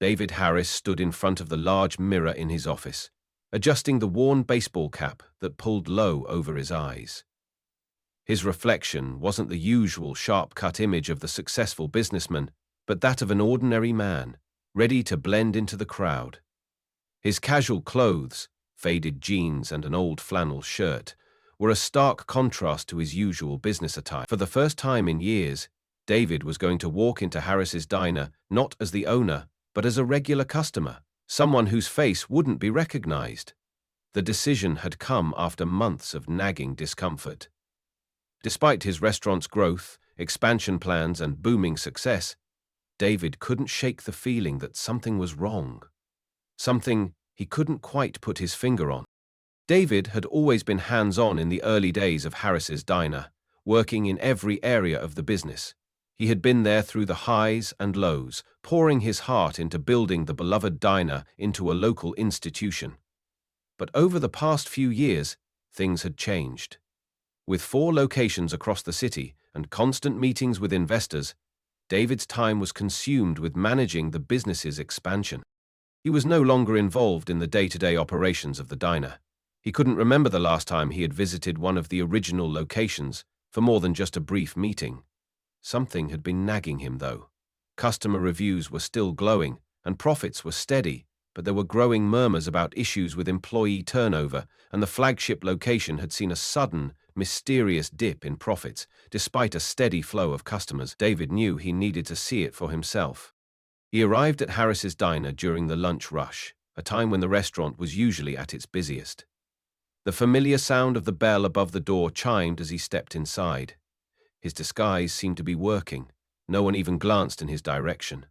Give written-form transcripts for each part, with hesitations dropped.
David Harris stood in front of the large mirror in his office, adjusting the worn baseball cap that pulled low over his eyes. His reflection wasn't the usual sharp-cut image of the successful businessman, but that of an ordinary man, ready to blend into the crowd. His casual clothes, faded jeans and an old flannel shirt, were a stark contrast to his usual business attire. For the first time in years, David was going to walk into Harris's diner not as the owner, but as a regular customer, someone whose face wouldn't be recognized. The decision had come after months of nagging discomfort. Despite his restaurant's growth, expansion plans, and booming success, David couldn't shake the feeling that something was wrong. Something he couldn't quite put his finger on. David had always been hands-on in the early days of Harris's diner, working in every area of the business. He had been there through the highs and lows, pouring his heart into building the beloved diner into a local institution. But over the past few years, things had changed. With 4 locations across the city and constant meetings with investors, David's time was consumed with managing the business's expansion. He was no longer involved in the day-to-day operations of the diner. He couldn't remember the last time he had visited one of the original locations for more than just a brief meeting. Something had been nagging him, though. Customer reviews were still glowing, and profits were steady, but there were growing murmurs about issues with employee turnover, and the flagship location had seen a sudden, mysterious dip in profits, despite a steady flow of customers. David knew he needed to see it for himself. He arrived at Harris's diner during the lunch rush, a time when the restaurant was usually at its busiest. The familiar sound of the bell above the door chimed as he stepped inside. His disguise seemed to be working. No one even glanced in his direction.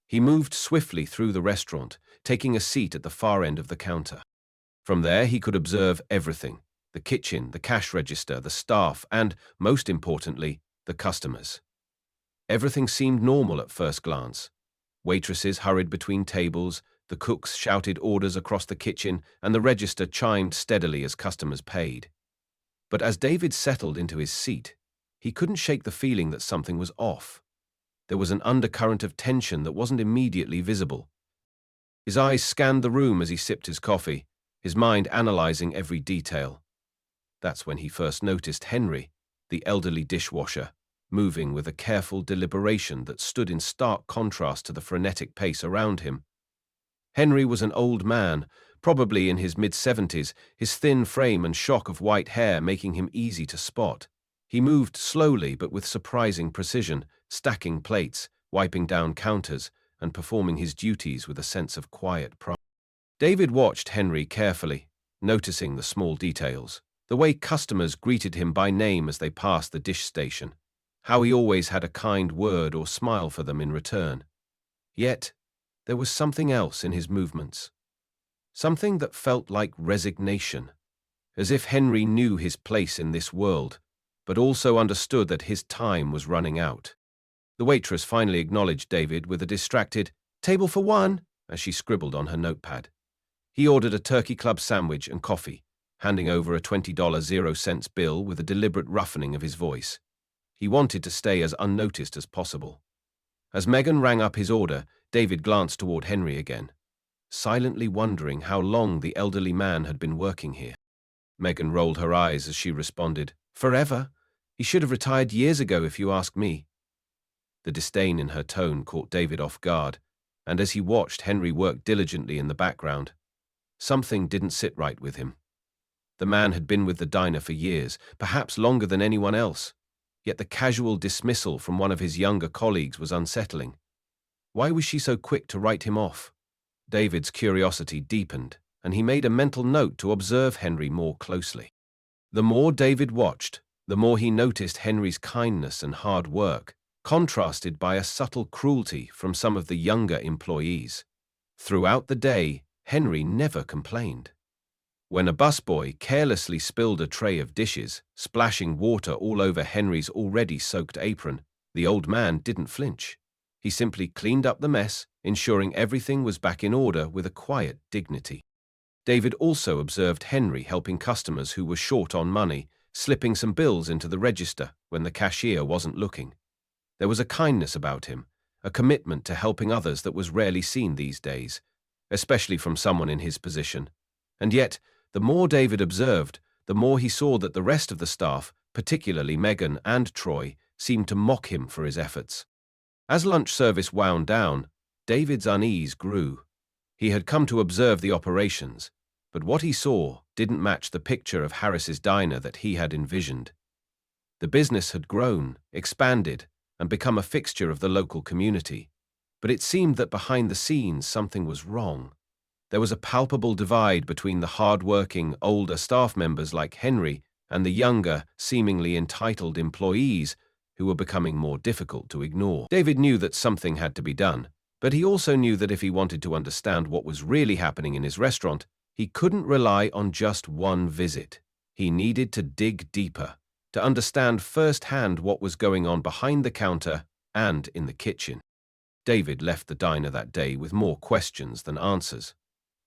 He moved swiftly through the restaurant, taking a seat at the far end of the counter. From there, he could observe everything: the kitchen, the cash register, the staff, and, most importantly, the customers. Everything seemed normal at first glance. Waitresses hurried between tables, the cooks shouted orders across the kitchen, and the register chimed steadily as customers paid. But as David settled into his seat, he couldn't shake the feeling that something was off. There was an undercurrent of tension that wasn't immediately visible. His eyes scanned the room as he sipped his coffee, his mind analyzing every detail. That's when he first noticed Henry, the elderly dishwasher, moving with a careful deliberation that stood in stark contrast to the frenetic pace around him. Henry was an old man, probably in his mid-70s, his thin frame and shock of white hair making him easy to spot. He moved slowly but with surprising precision, stacking plates, wiping down counters, and performing his duties with a sense of quiet pride. David watched Henry carefully, noticing the small details, the way customers greeted him by name as they passed the dish station, how he always had a kind word or smile for them in return. Yet, there was something else in his movements. Something that felt like resignation, as if Henry knew his place in this world, but also understood that his time was running out. The waitress finally acknowledged David with a distracted, "Table for one," as she scribbled on her notepad. He ordered a turkey club sandwich and coffee, handing over a $20.00 bill with a deliberate roughening of his voice. He wanted to stay as unnoticed as possible. As Megan rang up his order, David glanced toward Henry again, silently wondering how long the elderly man had been working here. Megan rolled her eyes as she responded, "Forever. He should have retired years ago if you ask me." The disdain in her tone caught David off guard, and as he watched Henry work diligently in the background, something didn't sit right with him. The man had been with the diner for years, perhaps longer than anyone else, yet the casual dismissal from one of his younger colleagues was unsettling. Why was she so quick to write him off? David's curiosity deepened, and he made a mental note to observe Henry more closely. The more David watched, the more he noticed Henry's kindness and hard work, contrasted by a subtle cruelty from some of the younger employees. Throughout the day, Henry never complained. When a busboy carelessly spilled a tray of dishes, splashing water all over Henry's already soaked apron, the old man didn't flinch. He simply cleaned up the mess, ensuring everything was back in order with a quiet dignity. David also observed Henry helping customers who were short on money, slipping some bills into the register when the cashier wasn't looking. There was a kindness about him, a commitment to helping others that was rarely seen these days, especially from someone in his position. And yet, the more David observed, the more he saw that the rest of the staff, particularly Megan and Troy, seemed to mock him for his efforts. As lunch service wound down, David's unease grew. He had come to observe the operations, but what he saw didn't match the picture of Harris's diner that he had envisioned. The business had grown, expanded, and become a fixture of the local community, but it seemed that behind the scenes something was wrong. There was a palpable divide between the hard-working, older staff members like Henry and the younger, seemingly entitled employees who were becoming more difficult to ignore. David knew that something had to be done, but he also knew that if he wanted to understand what was really happening in his restaurant, he couldn't rely on just one visit. He needed to dig deeper, to understand firsthand what was going on behind the counter and in the kitchen. David left the diner that day with more questions than answers.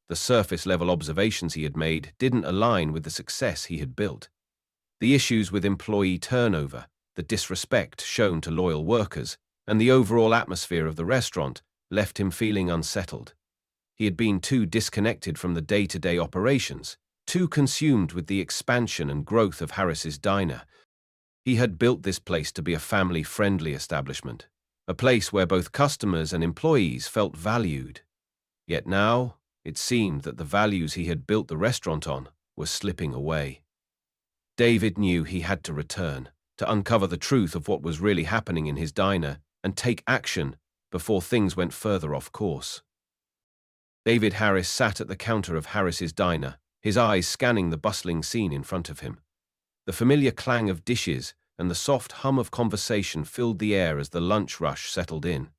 The surface-level observations he had made didn't align with the success he had built. The issues with employee turnover, the disrespect shown to loyal workers, and the overall atmosphere of the restaurant left him feeling unsettled. He had been too disconnected from the day-to-day operations, too consumed with the expansion and growth of Harris's diner. He had built this place to be a family-friendly establishment, a place where both customers and employees felt valued. Yet now, it seemed that the values he had built the restaurant on were slipping away. David knew he had to return, to uncover the truth of what was really happening in his diner and take action before things went further off course. David Harris sat at the counter of Harris's diner, his eyes scanning the bustling scene in front of him. The familiar clang of dishes and the soft hum of conversation filled the air as the lunch rush settled in.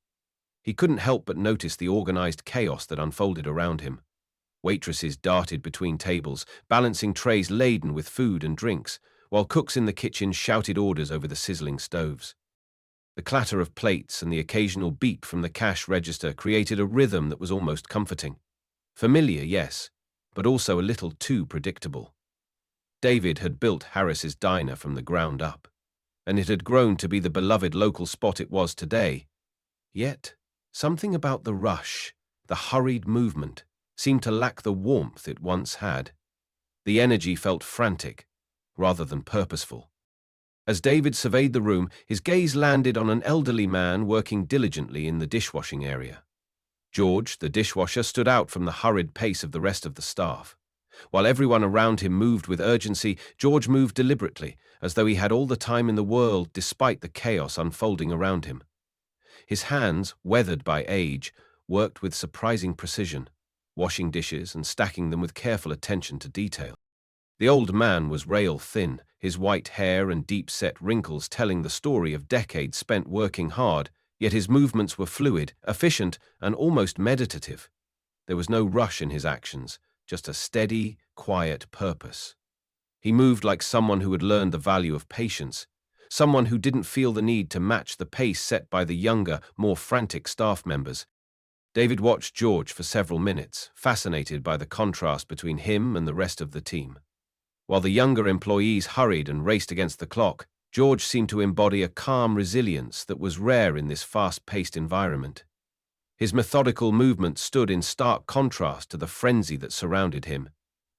He couldn't help but notice the organized chaos that unfolded around him. Waitresses darted between tables, balancing trays laden with food and drinks, while cooks in the kitchen shouted orders over the sizzling stoves. The clatter of plates and the occasional beep from the cash register created a rhythm that was almost comforting. Familiar, yes, but also a little too predictable. David had built Harris's diner from the ground up, and it had grown to be the beloved local spot it was today. Yet, something about the rush, the hurried movement, seemed to lack the warmth it once had. The energy felt frantic, rather than purposeful. As David surveyed the room, his gaze landed on an elderly man working diligently in the dishwashing area. George, the dishwasher, stood out from the hurried pace of the rest of the staff. While everyone around him moved with urgency, George moved deliberately, as though he had all the time in the world despite the chaos unfolding around him. His hands, weathered by age, worked with surprising precision, washing dishes and stacking them with careful attention to detail. The old man was rail-thin, his white hair and deep-set wrinkles telling the story of decades spent working hard, yet his movements were fluid, efficient, and almost meditative. There was no rush in his actions, just a steady, quiet purpose. He moved like someone who had learned the value of patience, someone who didn't feel the need to match the pace set by the younger, more frantic staff members. David watched George for several minutes, fascinated by the contrast between him and the rest of the team. While the younger employees hurried and raced against the clock, George seemed to embody a calm resilience that was rare in this fast-paced environment. His methodical movement stood in stark contrast to the frenzy that surrounded him,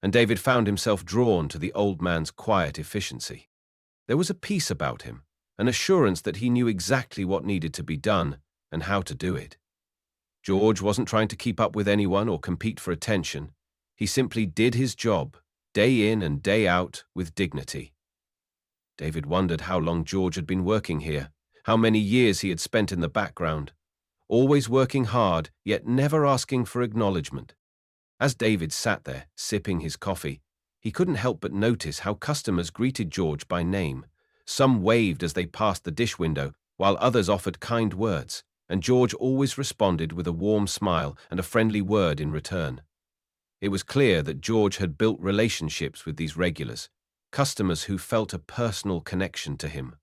and David found himself drawn to the old man's quiet efficiency. There was a peace about him, an assurance that he knew exactly what needed to be done and how to do it. George wasn't trying to keep up with anyone or compete for attention. He simply did his job, day in and day out, with dignity. David wondered how long George had been working here, how many years he had spent in the background, always working hard, yet never asking for acknowledgement. As David sat there, sipping his coffee, he couldn't help but notice how customers greeted George by name. Some waved as they passed the dish window, while others offered kind words, and George always responded with a warm smile and a friendly word in return. It was clear that George had built relationships with these regulars, customers who felt a personal connection to him.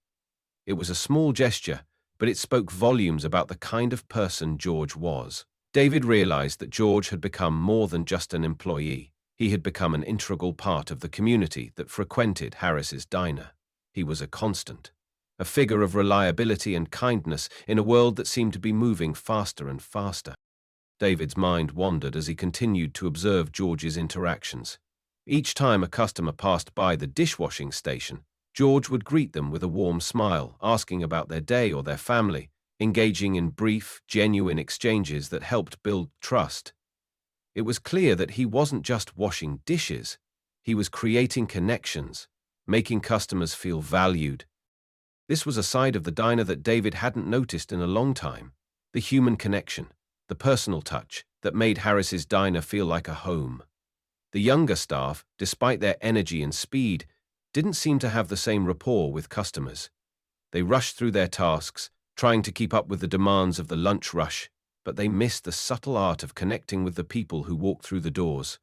It was a small gesture, but it spoke volumes about the kind of person George was. David realized that George had become more than just an employee. He had become an integral part of the community that frequented Harris's diner. He was a constant. a figure of reliability and kindness in a world that seemed to be moving faster and faster. David's mind wandered as he continued to observe George's interactions. Each time a customer passed by the dishwashing station, George would greet them with a warm smile, asking about their day or their family, engaging in brief, genuine exchanges that helped build trust. It was clear that he wasn't just washing dishes, he was creating connections, making customers feel valued. This was a side of the diner that David hadn't noticed in a long time, the human connection, the personal touch that made Harris's diner feel like a home. The younger staff, despite their energy and speed, didn't seem to have the same rapport with customers. They rushed through their tasks, trying to keep up with the demands of the lunch rush, but they missed the subtle art of connecting with the people who walked through the doors.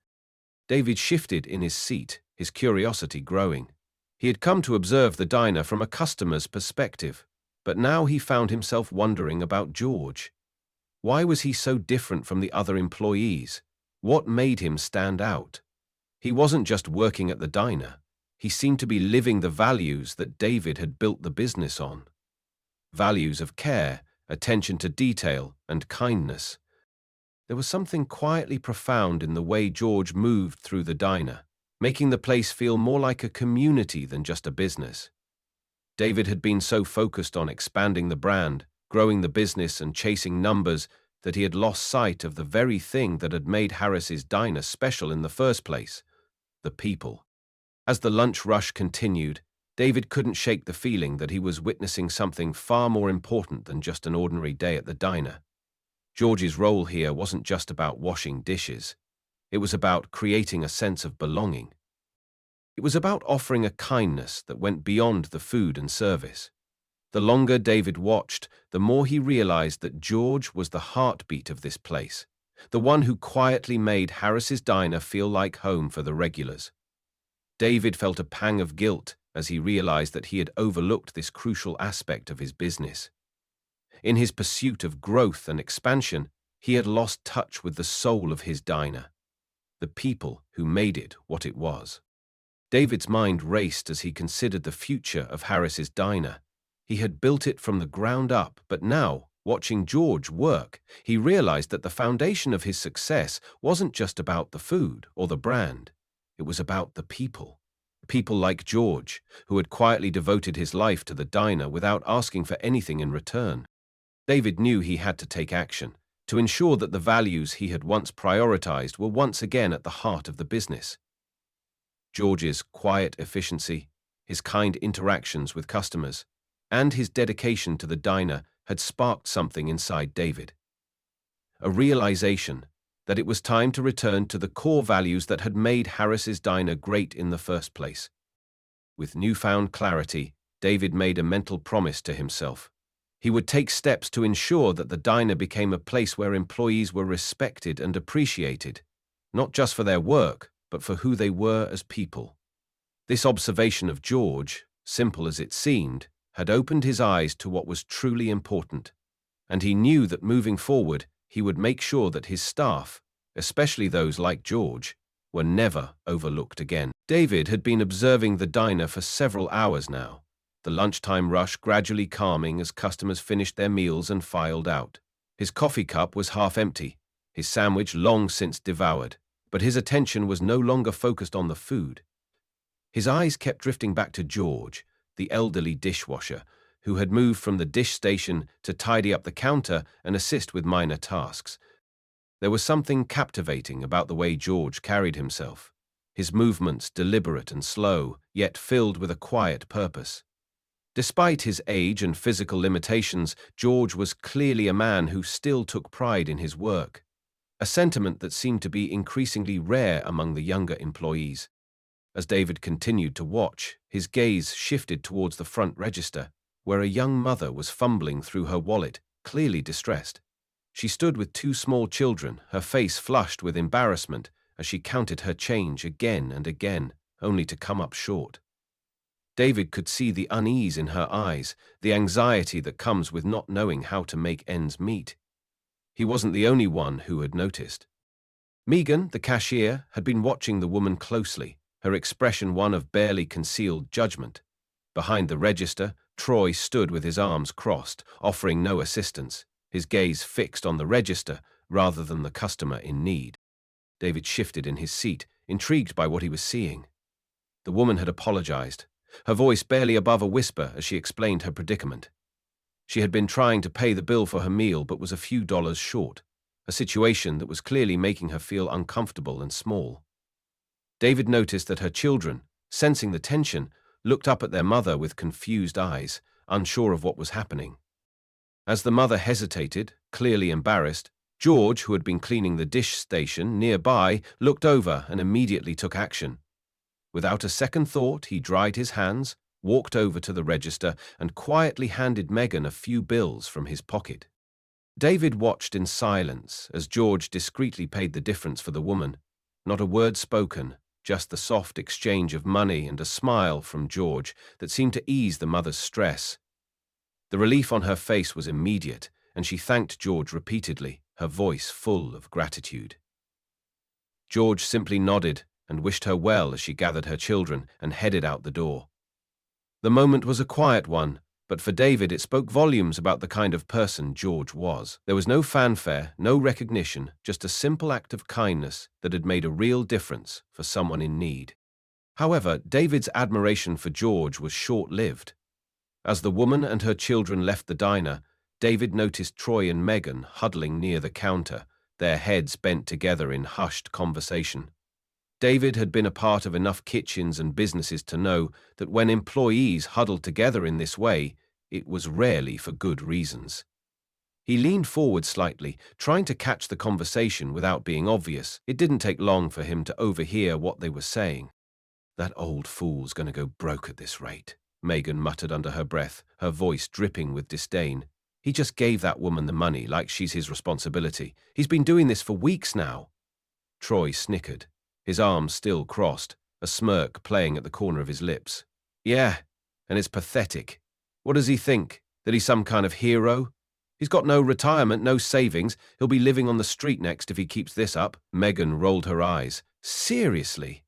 David shifted in his seat, his curiosity growing. He had come to observe the diner from a customer's perspective, but now he found himself wondering about George. Why was he so different from the other employees? What made him stand out? He wasn't just working at the diner. He seemed to be living the values that David had built the business on. Values of care, attention to detail, and kindness. There was something quietly profound in the way George moved through the diner, making the place feel more like a community than just a business. David had been so focused on expanding the brand, growing the business, and chasing numbers that he had lost sight of the very thing that had made Harris's diner special in the first place: the people. As the lunch rush continued, David couldn't shake the feeling that he was witnessing something far more important than just an ordinary day at the diner. George's role here wasn't just about washing dishes. It was about creating a sense of belonging. It was about offering a kindness that went beyond the food and service. The longer David watched, the more he realized that George was the heartbeat of this place, the one who quietly made Harris's diner feel like home for the regulars. David felt a pang of guilt as he realized that he had overlooked this crucial aspect of his business. In his pursuit of growth and expansion, he had lost touch with the soul of his diner, the people who made it what it was. David's mind raced as he considered the future of Harris's diner. He had built it from the ground up, but now, watching George work, he realized that the foundation of his success wasn't just about the food or the brand. It was about the people. People like George, who had quietly devoted his life to the diner without asking for anything in return. David knew he had to take action to ensure that the values he had once prioritized were once again at the heart of the business. George's quiet efficiency, his kind interactions with customers, and his dedication to the diner had sparked something inside David. A realization that it was time to return to the core values that had made Harris's diner great in the first place. With newfound clarity, David made a mental promise to himself. He would take steps to ensure that the diner became a place where employees were respected and appreciated, not just for their work, but for who they were as people. This observation of George, simple as it seemed, had opened his eyes to what was truly important, and he knew that moving forward, he would make sure that his staff, especially those like George, were never overlooked again. David had been observing the diner for several hours now, the lunchtime rush gradually calming as customers finished their meals and filed out. His coffee cup was half empty, his sandwich long since devoured, but his attention was no longer focused on the food. His eyes kept drifting back to George, the elderly dishwasher, who had moved from the dish station to tidy up the counter and assist with minor tasks. There was something captivating about the way George carried himself, his movements deliberate and slow, yet filled with a quiet purpose. Despite his age and physical limitations, George was clearly a man who still took pride in his work, a sentiment that seemed to be increasingly rare among the younger employees. As David continued to watch, his gaze shifted towards the front register, where a young mother was fumbling through her wallet, clearly distressed. She stood with two small children, her face flushed with embarrassment as she counted her change again and again, only to come up short. David could see the unease in her eyes, the anxiety that comes with not knowing how to make ends meet. He wasn't the only one who had noticed. Megan, the cashier, had been watching the woman closely, her expression one of barely concealed judgment. Behind the register, Troy stood with his arms crossed, offering no assistance, his gaze fixed on the register rather than the customer in need. David shifted in his seat, intrigued by what he was seeing. The woman had apologized, her voice barely above a whisper as she explained her predicament. She had been trying to pay the bill for her meal but was a few dollars short, a situation that was clearly making her feel uncomfortable and small. David noticed that her children, sensing the tension, looked up at their mother with confused eyes, unsure of what was happening. As the mother hesitated, clearly embarrassed, George, who had been cleaning the dish station nearby, looked over and immediately took action. Without a second thought, he dried his hands, walked over to the register, and quietly handed Megan a few bills from his pocket. David watched in silence as George discreetly paid the difference for the woman. Not a word spoken, just the soft exchange of money and a smile from George that seemed to ease the mother's stress. The relief on her face was immediate, and she thanked George repeatedly, her voice full of gratitude. George simply nodded and wished her well as she gathered her children and headed out the door. The moment was a quiet one, but for David it spoke volumes about the kind of person George was. There was no fanfare, no recognition, just a simple act of kindness that had made a real difference for someone in need. However, David's admiration for George was short-lived. As the woman and her children left the diner, David noticed Troy and Megan huddling near the counter, their heads bent together in hushed conversation. David had been a part of enough kitchens and businesses to know that when employees huddled together in this way, it was rarely for good reasons. He leaned forward slightly, trying to catch the conversation without being obvious. It didn't take long for him to overhear what they were saying. "That old fool's going to go broke at this rate," Megan muttered under her breath, her voice dripping with disdain. "He just gave that woman the money like she's his responsibility. He's been doing this for weeks now." Troy snickered, his arms still crossed, a smirk playing at the corner of his lips. "Yeah, and it's pathetic. What does he think? That he's some kind of hero? He's got no retirement, no savings. He'll be living on the street next if he keeps this up." Megan rolled her eyes. "Seriously?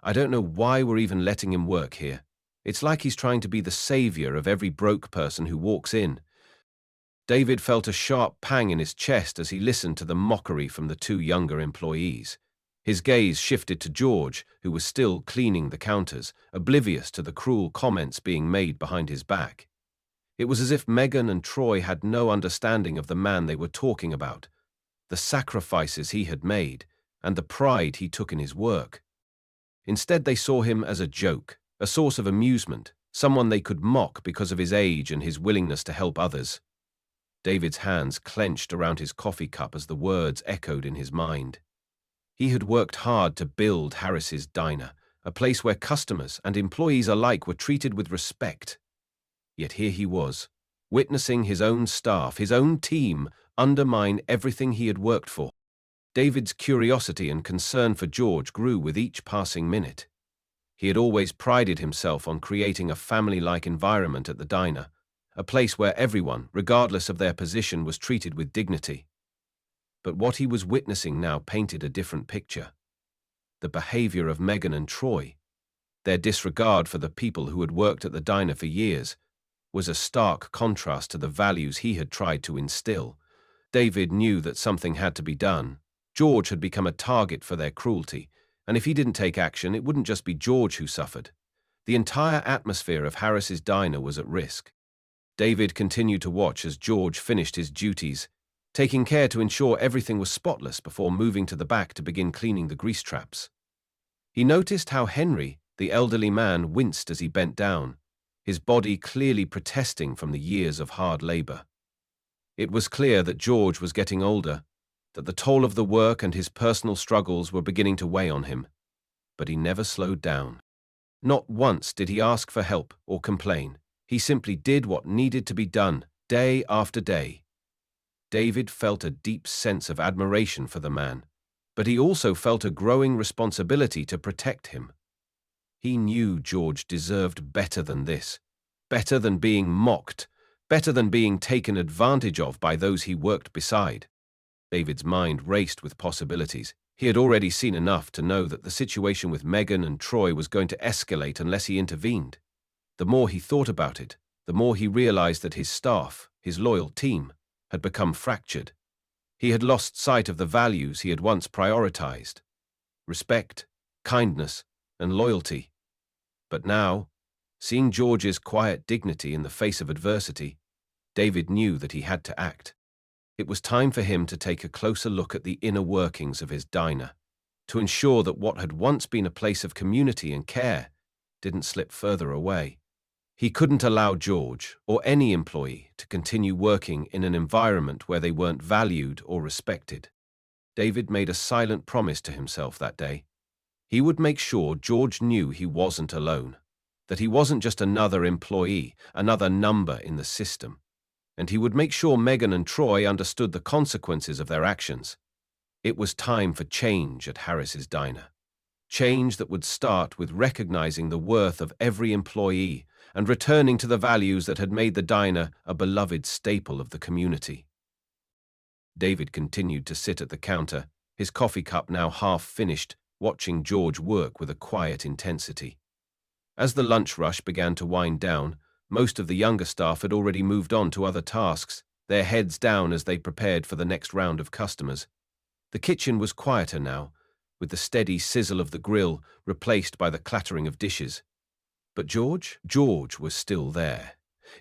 I don't know why we're even letting him work here. It's like he's trying to be the savior of every broke person who walks in." David felt a sharp pang in his chest as he listened to the mockery from the two younger employees. His gaze shifted to George, who was still cleaning the counters, oblivious to the cruel comments being made behind his back. It was as if Megan and Troy had no understanding of the man they were talking about, the sacrifices he had made, and the pride he took in his work. Instead, they saw him as a joke, a source of amusement, someone they could mock because of his age and his willingness to help others. David's hands clenched around his coffee cup as the words echoed in his mind. He had worked hard to build Harris's Diner, a place where customers and employees alike were treated with respect. Yet here he was, witnessing his own staff, his own team, undermine everything he had worked for. David's curiosity and concern for George grew with each passing minute. He had always prided himself on creating a family-like environment at the diner, a place where everyone, regardless of their position, was treated with dignity. But what he was witnessing now painted a different picture. The behavior of Megan and Troy, their disregard for the people who had worked at the diner for years, was a stark contrast to the values he had tried to instill. David knew that something had to be done. George had become a target for their cruelty, and if he didn't take action, it wouldn't just be George who suffered. The entire atmosphere of Harris's Diner was at risk. David continued to watch as George finished his duties, taking care to ensure everything was spotless before moving to the back to begin cleaning the grease traps. He noticed how Henry, the elderly man, winced as he bent down, his body clearly protesting from the years of hard labor. It was clear that George was getting older, that the toll of the work and his personal struggles were beginning to weigh on him, but he never slowed down. Not once did he ask for help or complain. He simply did what needed to be done, day after day. David felt a deep sense of admiration for the man, but he also felt a growing responsibility to protect him. He knew George deserved better than this, better than being mocked, better than being taken advantage of by those he worked beside. David's mind raced with possibilities. He had already seen enough to know that the situation with Megan and Troy was going to escalate unless he intervened. The more he thought about it, the more he realized that his staff, his loyal team, had become fractured. He had lost sight of the values he had once prioritized: respect, kindness, and loyalty. But now, seeing George's quiet dignity in the face of adversity, David knew that he had to act. It was time for him to take a closer look at the inner workings of his diner, to ensure that what had once been a place of community and care didn't slip further away. He couldn't allow George, or any employee, to continue working in an environment where they weren't valued or respected. David made a silent promise to himself that day. He would make sure George knew he wasn't alone, that he wasn't just another employee, another number in the system. And he would make sure Megan and Troy understood the consequences of their actions. It was time for change at Harris's Diner. Change that would start with recognizing the worth of every employee and returning to the values that had made the diner a beloved staple of the community. David continued to sit at the counter, his coffee cup now half finished, watching George work with a quiet intensity. As the lunch rush began to wind down, most of the younger staff had already moved on to other tasks, their heads down as they prepared for the next round of customers. The kitchen was quieter now, with the steady sizzle of the grill replaced by the clattering of dishes. But George was still there,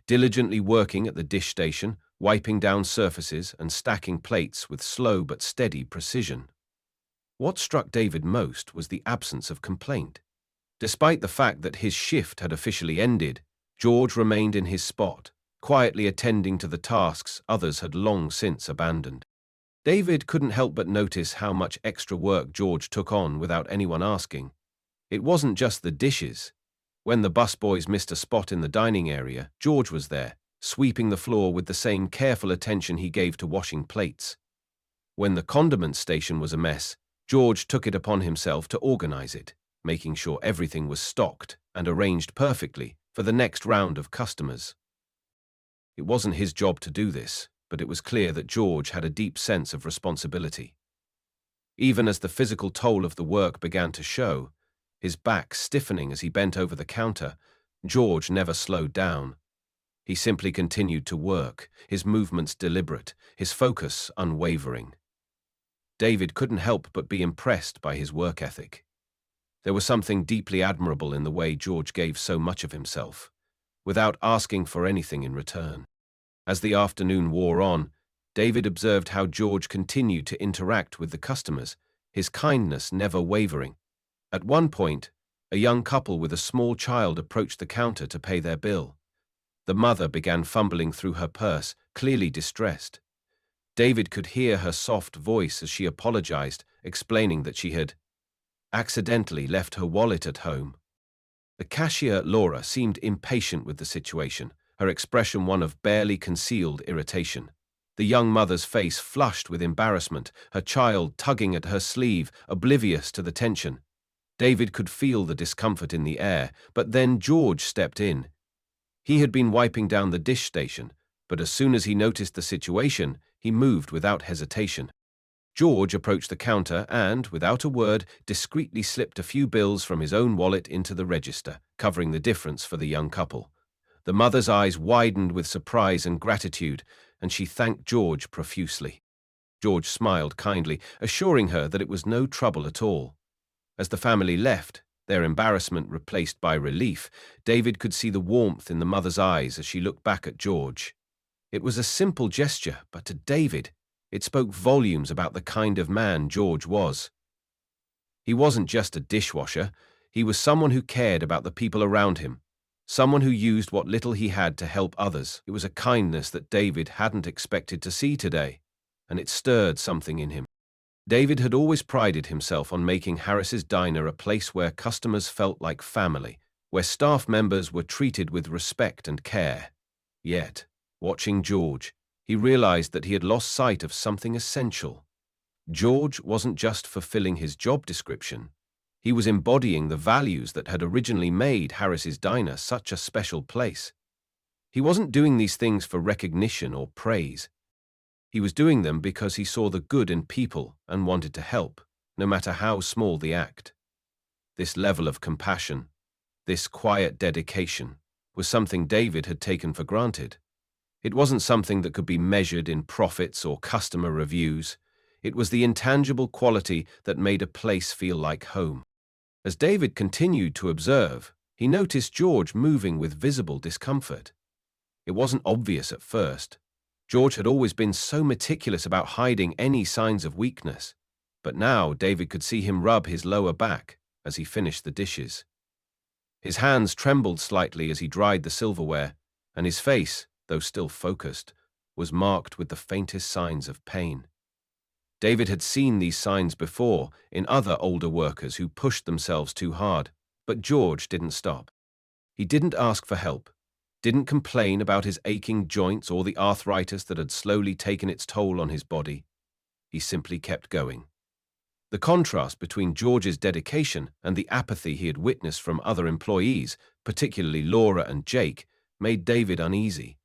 diligently working at the dish station, wiping down surfaces and stacking plates with slow but steady precision. What struck David most was the absence of complaint. Despite the fact that his shift had officially ended, George remained in his spot, quietly attending to the tasks others had long since abandoned. David couldn't help but notice how much extra work George took on without anyone asking. It wasn't just the dishes. When the busboys missed a spot in the dining area, George was there, sweeping the floor with the same careful attention he gave to washing plates. When the condiment station was a mess, George took it upon himself to organize it, making sure everything was stocked and arranged perfectly for the next round of customers. It wasn't his job to do this, but it was clear that George had a deep sense of responsibility. Even as the physical toll of the work began to show, his back stiffening as he bent over the counter, George never slowed down. He simply continued to work, his movements deliberate, his focus unwavering. David couldn't help but be impressed by his work ethic. There was something deeply admirable in the way George gave so much of himself, without asking for anything in return. As the afternoon wore on, David observed how George continued to interact with the customers, his kindness never wavering. At one point, a young couple with a small child approached the counter to pay their bill. The mother began fumbling through her purse, clearly distressed. David could hear her soft voice as she apologized, explaining that she had accidentally left her wallet at home. The cashier, Laura, seemed impatient with the situation, her expression one of barely concealed irritation. The young mother's face flushed with embarrassment, her child tugging at her sleeve, oblivious to the tension. David could feel the discomfort in the air, but then George stepped in. He had been wiping down the dish station, but as soon as he noticed the situation, he moved without hesitation. George approached the counter and, without a word, discreetly slipped a few bills from his own wallet into the register, covering the difference for the young couple. The mother's eyes widened with surprise and gratitude, and she thanked George profusely. George smiled kindly, assuring her that it was no trouble at all. As the family left, their embarrassment replaced by relief, David could see the warmth in the mother's eyes as she looked back at George. It was a simple gesture, but to David, it spoke volumes about the kind of man George was. He wasn't just a dishwasher, he was someone who cared about the people around him, someone who used what little he had to help others. It was a kindness that David hadn't expected to see today, and it stirred something in him. David had always prided himself on making Harris's Diner a place where customers felt like family, where staff members were treated with respect and care. Yet, watching George, he realized that he had lost sight of something essential. George wasn't just fulfilling his job description. He was embodying the values that had originally made Harris's Diner such a special place. He wasn't doing these things for recognition or praise. He was doing them because he saw the good in people and wanted to help, no matter how small the act. This level of compassion, this quiet dedication, was something David had taken for granted. It wasn't something that could be measured in profits or customer reviews. It was the intangible quality that made a place feel like home. As David continued to observe, he noticed George moving with visible discomfort. It wasn't obvious at first. George had always been so meticulous about hiding any signs of weakness, but now David could see him rub his lower back as he finished the dishes. His hands trembled slightly as he dried the silverware, and his face, though still focused, was marked with the faintest signs of pain. David had seen these signs before in other older workers who pushed themselves too hard, but George didn't stop. He didn't ask for help, didn't complain about his aching joints or the arthritis that had slowly taken its toll on his body. He simply kept going. The contrast between George's dedication and the apathy he had witnessed from other employees, particularly Laura and Jake, made David uneasy.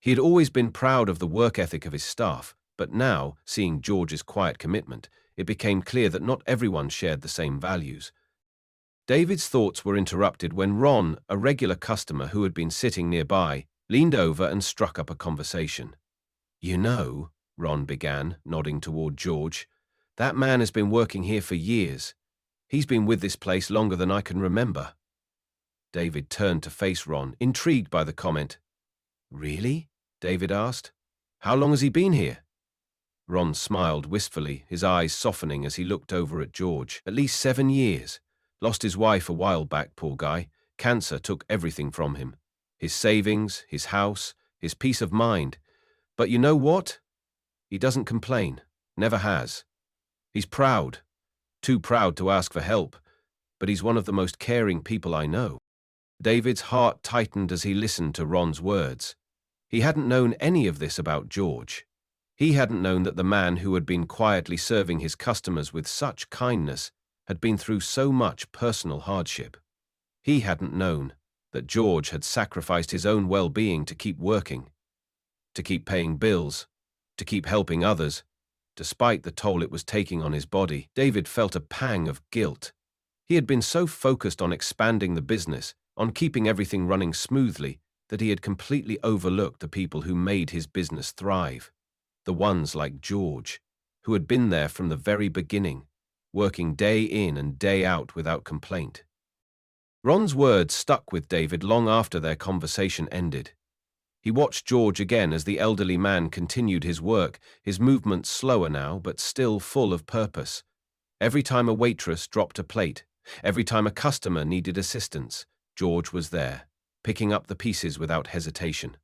He had always been proud of the work ethic of his staff, but now, seeing George's quiet commitment, it became clear that not everyone shared the same values. David's thoughts were interrupted when Ron, a regular customer who had been sitting nearby, leaned over and struck up a conversation. "You know," Ron began, nodding toward George, "that man has been working here for years. He's been with this place longer than I can remember." David turned to face Ron, intrigued by the comment. "Really?" David asked. "How long has he been here?" Ron smiled wistfully, his eyes softening as he looked over at George. "At least 7 years. Lost his wife a while back, poor guy. Cancer took everything from him. His savings, his house, his peace of mind. But you know what? He doesn't complain. Never has. He's proud. Too proud to ask for help. But he's one of the most caring people I know." David's heart tightened as he listened to Ron's words. He hadn't known any of this about George. He hadn't known that the man who had been quietly serving his customers with such kindness had been through so much personal hardship. He hadn't known that George had sacrificed his own well-being to keep working, to keep paying bills, to keep helping others, despite the toll it was taking on his body. David felt a pang of guilt. He had been so focused on expanding the business, on keeping everything running smoothly, that he had completely overlooked the people who made his business thrive. The ones like George, who had been there from the very beginning, working day in and day out without complaint. Ron's words stuck with David long after their conversation ended. He watched George again as the elderly man continued his work, his movements slower now, but still full of purpose. Every time a waitress dropped a plate, every time a customer needed assistance, George was there, picking up the pieces without hesitation.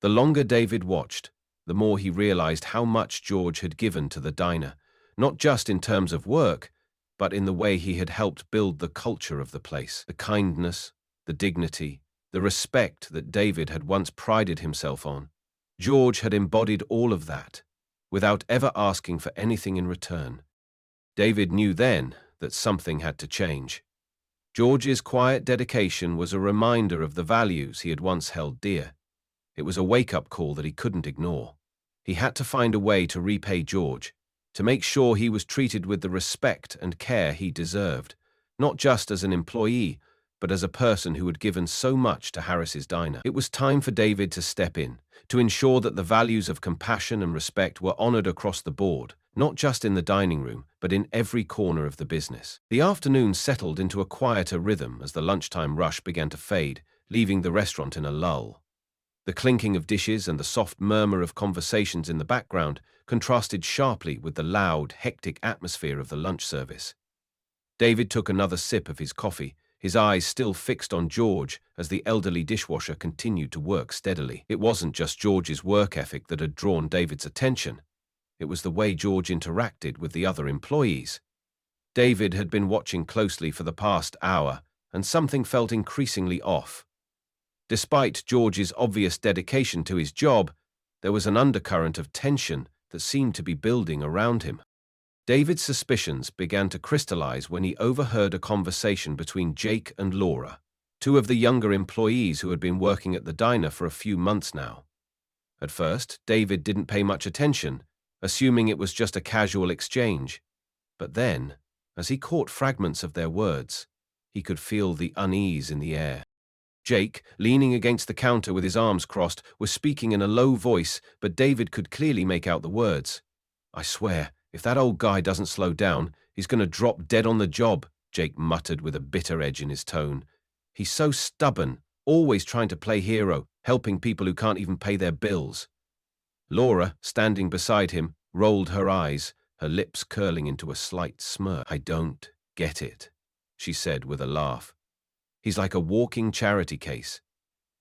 The longer David watched, the more he realized how much George had given to the diner, not just in terms of work, but in the way he had helped build the culture of the place, the kindness, the dignity, the respect that David had once prided himself on. George had embodied all of that, without ever asking for anything in return. David knew then that something had to change. George's quiet dedication was a reminder of the values he had once held dear. It was a wake-up call that he couldn't ignore. He had to find a way to repay George, to make sure he was treated with the respect and care he deserved, not just as an employee, but as a person who had given so much to Harris's diner. It was time for David to step in, to ensure that the values of compassion and respect were honored across the board, not just in the dining room, but in every corner of the business. The afternoon settled into a quieter rhythm as the lunchtime rush began to fade, leaving the restaurant in a lull. The clinking of dishes and the soft murmur of conversations in the background contrasted sharply with the loud, hectic atmosphere of the lunch service. David took another sip of his coffee, his eyes still fixed on George as the elderly dishwasher continued to work steadily. It wasn't just George's work ethic that had drawn David's attention. It was the way George interacted with the other employees. David had been watching closely for the past hour, and something felt increasingly off. Despite George's obvious dedication to his job, there was an undercurrent of tension that seemed to be building around him. David's suspicions began to crystallize when he overheard a conversation between Jake and Laura, two of the younger employees who had been working at the diner for a few months now. At first, David didn't pay much attention, assuming it was just a casual exchange. But then, as he caught fragments of their words, he could feel the unease in the air. Jake, leaning against the counter with his arms crossed, was speaking in a low voice, but David could clearly make out the words. "I swear, if that old guy doesn't slow down, he's going to drop dead on the job," Jake muttered with a bitter edge in his tone. "He's so stubborn, always trying to play hero, helping people who can't even pay their bills." Laura, standing beside him, rolled her eyes, her lips curling into a slight smirk. "I don't get it," she said with a laugh. "He's like a walking charity case.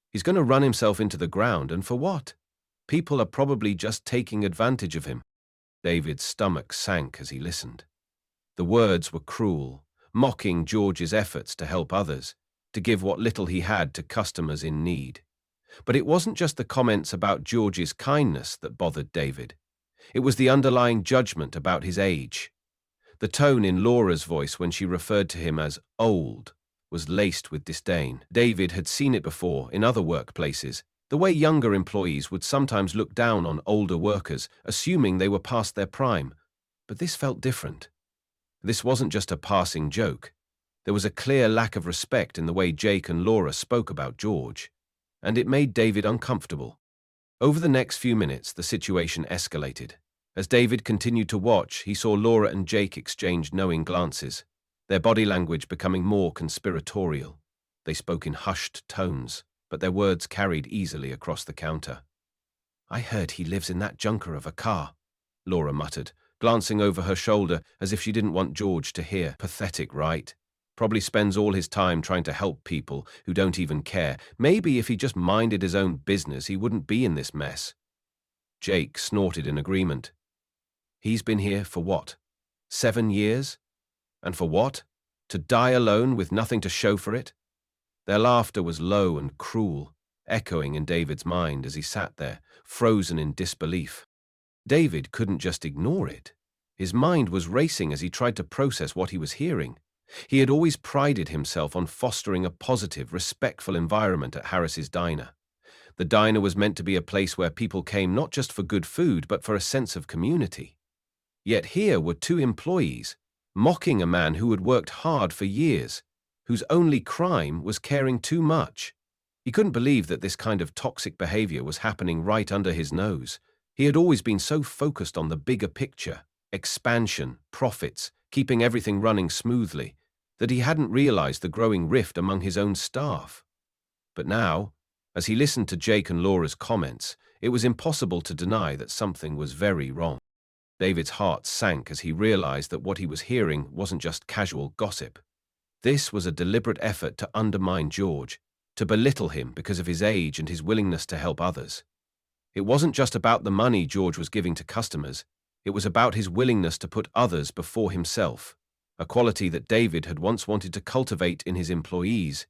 He's going to run himself into the ground, and for what? People are probably just taking advantage of him." David's stomach sank as he listened. The words were cruel, mocking George's efforts to help others, to give what little he had to customers in need. But it wasn't just the comments about George's kindness that bothered David. It was the underlying judgment about his age. The tone in Laura's voice when she referred to him as old was laced with disdain. David had seen it before in other workplaces, the way younger employees would sometimes look down on older workers, assuming they were past their prime. But this felt different. This wasn't just a passing joke. There was a clear lack of respect in the way Jake and Laura spoke about George, and it made David uncomfortable. Over the next few minutes, the situation escalated. As David continued to watch, he saw Laura and Jake exchange knowing glances, their body language becoming more conspiratorial. They spoke in hushed tones, but their words carried easily across the counter. "I heard he lives in that junker of a car," Laura muttered, glancing over her shoulder as if she didn't want George to hear. "Pathetic, right? Probably spends all his time trying to help people who don't even care. Maybe if he just minded his own business, he wouldn't be in this mess." Jake snorted in agreement. "He's been here for what? 7 years? And for what? To die alone with nothing to show for it?" Their laughter was low and cruel, echoing in David's mind as he sat there, frozen in disbelief. David couldn't just ignore it. His mind was racing as he tried to process what he was hearing. He had always prided himself on fostering a positive, respectful environment at Harris's Diner. The diner was meant to be a place where people came not just for good food, but for a sense of community. Yet here were two employees, mocking a man who had worked hard for years, whose only crime was caring too much. He couldn't believe that this kind of toxic behavior was happening right under his nose. He had always been so focused on the bigger picture, expansion, profits, keeping everything running smoothly, that he hadn't realized the growing rift among his own staff. But now, as he listened to Jake and Laura's comments, it was impossible to deny that something was very wrong. David's heart sank as he realized that what he was hearing wasn't just casual gossip. This was a deliberate effort to undermine George, to belittle him because of his age and his willingness to help others. It wasn't just about the money George was giving to customers, it was about his willingness to put others before himself, a quality that David had once wanted to cultivate in his employees.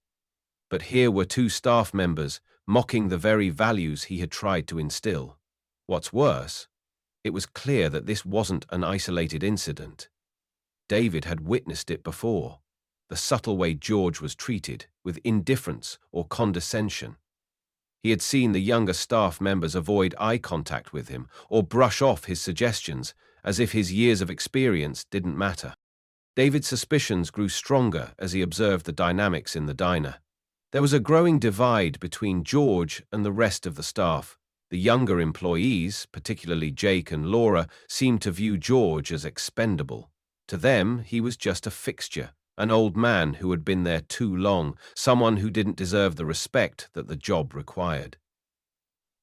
But here were two staff members mocking the very values he had tried to instill. What's worse, it was clear that this wasn't an isolated incident. David had witnessed it before, the subtle way George was treated, with indifference or condescension. He had seen the younger staff members avoid eye contact with him or brush off his suggestions as if his years of experience didn't matter. David's suspicions grew stronger as he observed the dynamics in the diner. There was a growing divide between George and the rest of the staff. The younger employees, particularly Jake and Laura, seemed to view George as expendable. To them, he was just a fixture, an old man who had been there too long, someone who didn't deserve the respect that the job required.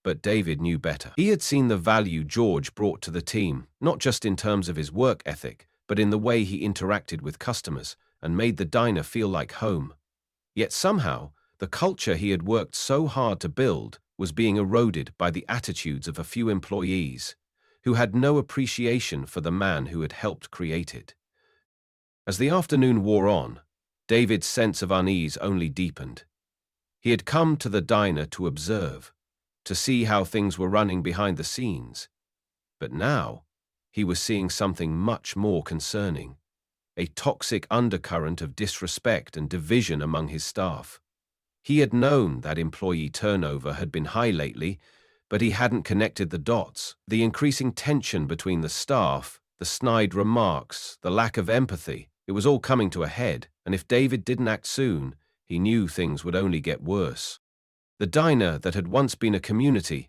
But David knew better. He had seen the value George brought to the team, not just in terms of his work ethic, but in the way he interacted with customers and made the diner feel like home. Yet somehow, the culture he had worked so hard to build was being eroded by the attitudes of a few employees who had no appreciation for the man who had helped create it. As the afternoon wore on, David's sense of unease only deepened. He had come to the diner to observe, to see how things were running behind the scenes. But now, he was seeing something much more concerning, a toxic undercurrent of disrespect and division among his staff. He had known that employee turnover had been high lately, but he hadn't connected the dots. The increasing tension between the staff, the snide remarks, the lack of empathy, it was all coming to a head, and if David didn't act soon, he knew things would only get worse. The diner that had once been a community,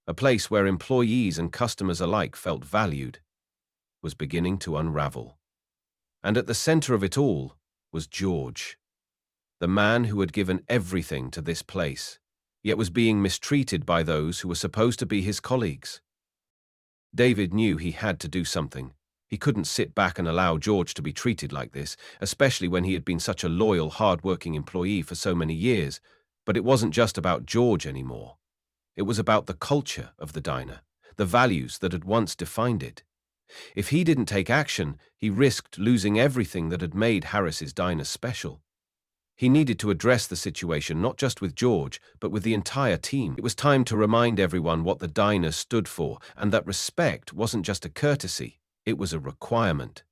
a place where employees and customers alike felt valued, was beginning to unravel. And at the center of it all was George, the man who had given everything to this place, yet was being mistreated by those who were supposed to be his colleagues. David knew he had to do something. He couldn't sit back and allow George to be treated like this, especially when he had been such a loyal, hard-working employee for so many years. But it wasn't just about George anymore. It was about the culture of the diner, the values that had once defined it. If he didn't take action, he risked losing everything that had made Harris's diner special. He needed to address the situation not just with George, but with the entire team. It was time to remind everyone what the diner stood for, and that respect wasn't just a courtesy, it was a requirement.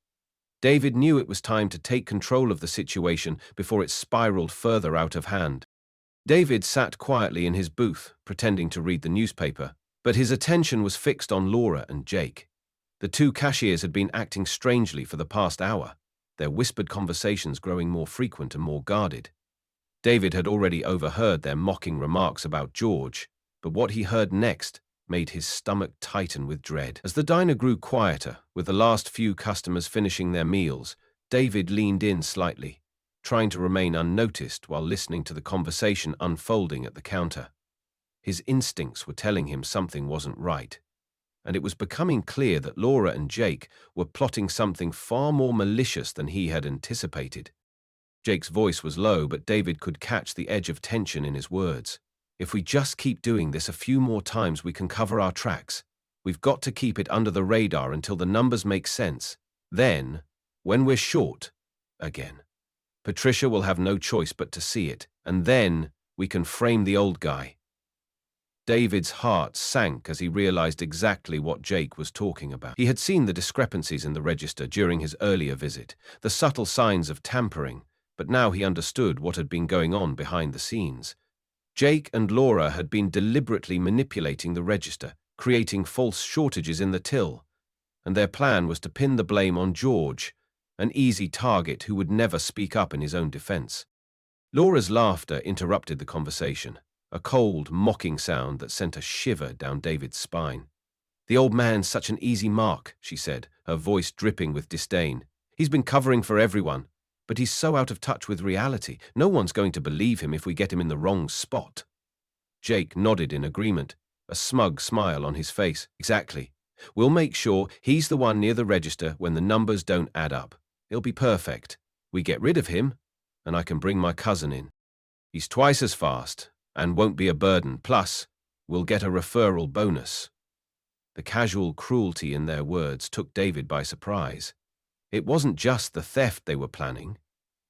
David knew it was time to take control of the situation before it spiraled further out of hand. David sat quietly in his booth, pretending to read the newspaper, but his attention was fixed on Laura and Jake. The two cashiers had been acting strangely for the past hour, their whispered conversations growing more frequent and more guarded. David had already overheard their mocking remarks about George, but what he heard next made his stomach tighten with dread. As the diner grew quieter, with the last few customers finishing their meals, David leaned in slightly, trying to remain unnoticed while listening to the conversation unfolding at the counter. His instincts were telling him something wasn't right, and it was becoming clear that Laura and Jake were plotting something far more malicious than he had anticipated. Jake's voice was low, but David could catch the edge of tension in his words. "If we just keep doing this a few more times, we can cover our tracks. We've got to keep it under the radar until the numbers make sense. Then, when we're short again, Patricia will have no choice but to see it, and then we can frame the old guy." David's heart sank as he realized exactly what Jake was talking about. He had seen the discrepancies in the register during his earlier visit, the subtle signs of tampering, but now he understood what had been going on behind the scenes. Jake and Laura had been deliberately manipulating the register, creating false shortages in the till, and their plan was to pin the blame on George, an easy target who would never speak up in his own defense. Laura's laughter interrupted the conversation, a cold, mocking sound that sent a shiver down David's spine. "The old man's such an easy mark," she said, her voice dripping with disdain. "He's been covering for everyone, but he's so out of touch with reality. No one's going to believe him if we get him in the wrong spot." Jake nodded in agreement, a smug smile on his face. "Exactly. We'll make sure he's the one near the register when the numbers don't add up. It'll be perfect. We get rid of him, and I can bring my cousin in. He's twice as fast and won't be a burden. Plus, we'll get a referral bonus." The casual cruelty in their words took David by surprise. It wasn't just the theft they were planning.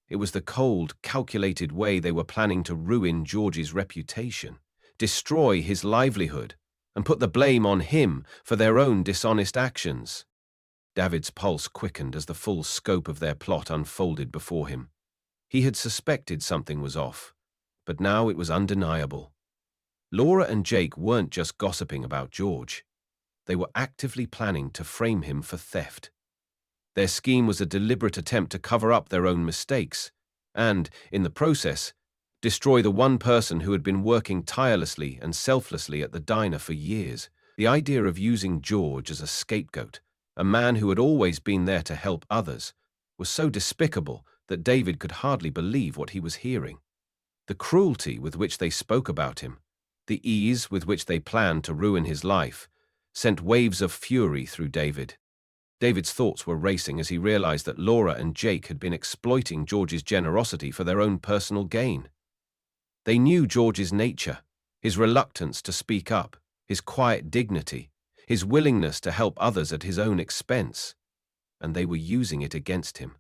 It was the cold, calculated way they were planning to ruin George's reputation, destroy his livelihood, and put the blame on him for their own dishonest actions. David's pulse quickened as the full scope of their plot unfolded before him. He had suspected something was off, but now it was undeniable. Laura and Jake weren't just gossiping about George. They were actively planning to frame him for theft. Their scheme was a deliberate attempt to cover up their own mistakes and, in the process, destroy the one person who had been working tirelessly and selflessly at the diner for years. The idea of using George as a scapegoat, a man who had always been there to help others, was so despicable that David could hardly believe what he was hearing. The cruelty with which they spoke about him, the ease with which they planned to ruin his life, sent waves of fury through David. David's thoughts were racing as he realized that Laura and Jake had been exploiting George's generosity for their own personal gain. They knew George's nature, his reluctance to speak up, his quiet dignity, his willingness to help others at his own expense, and they were using it against him.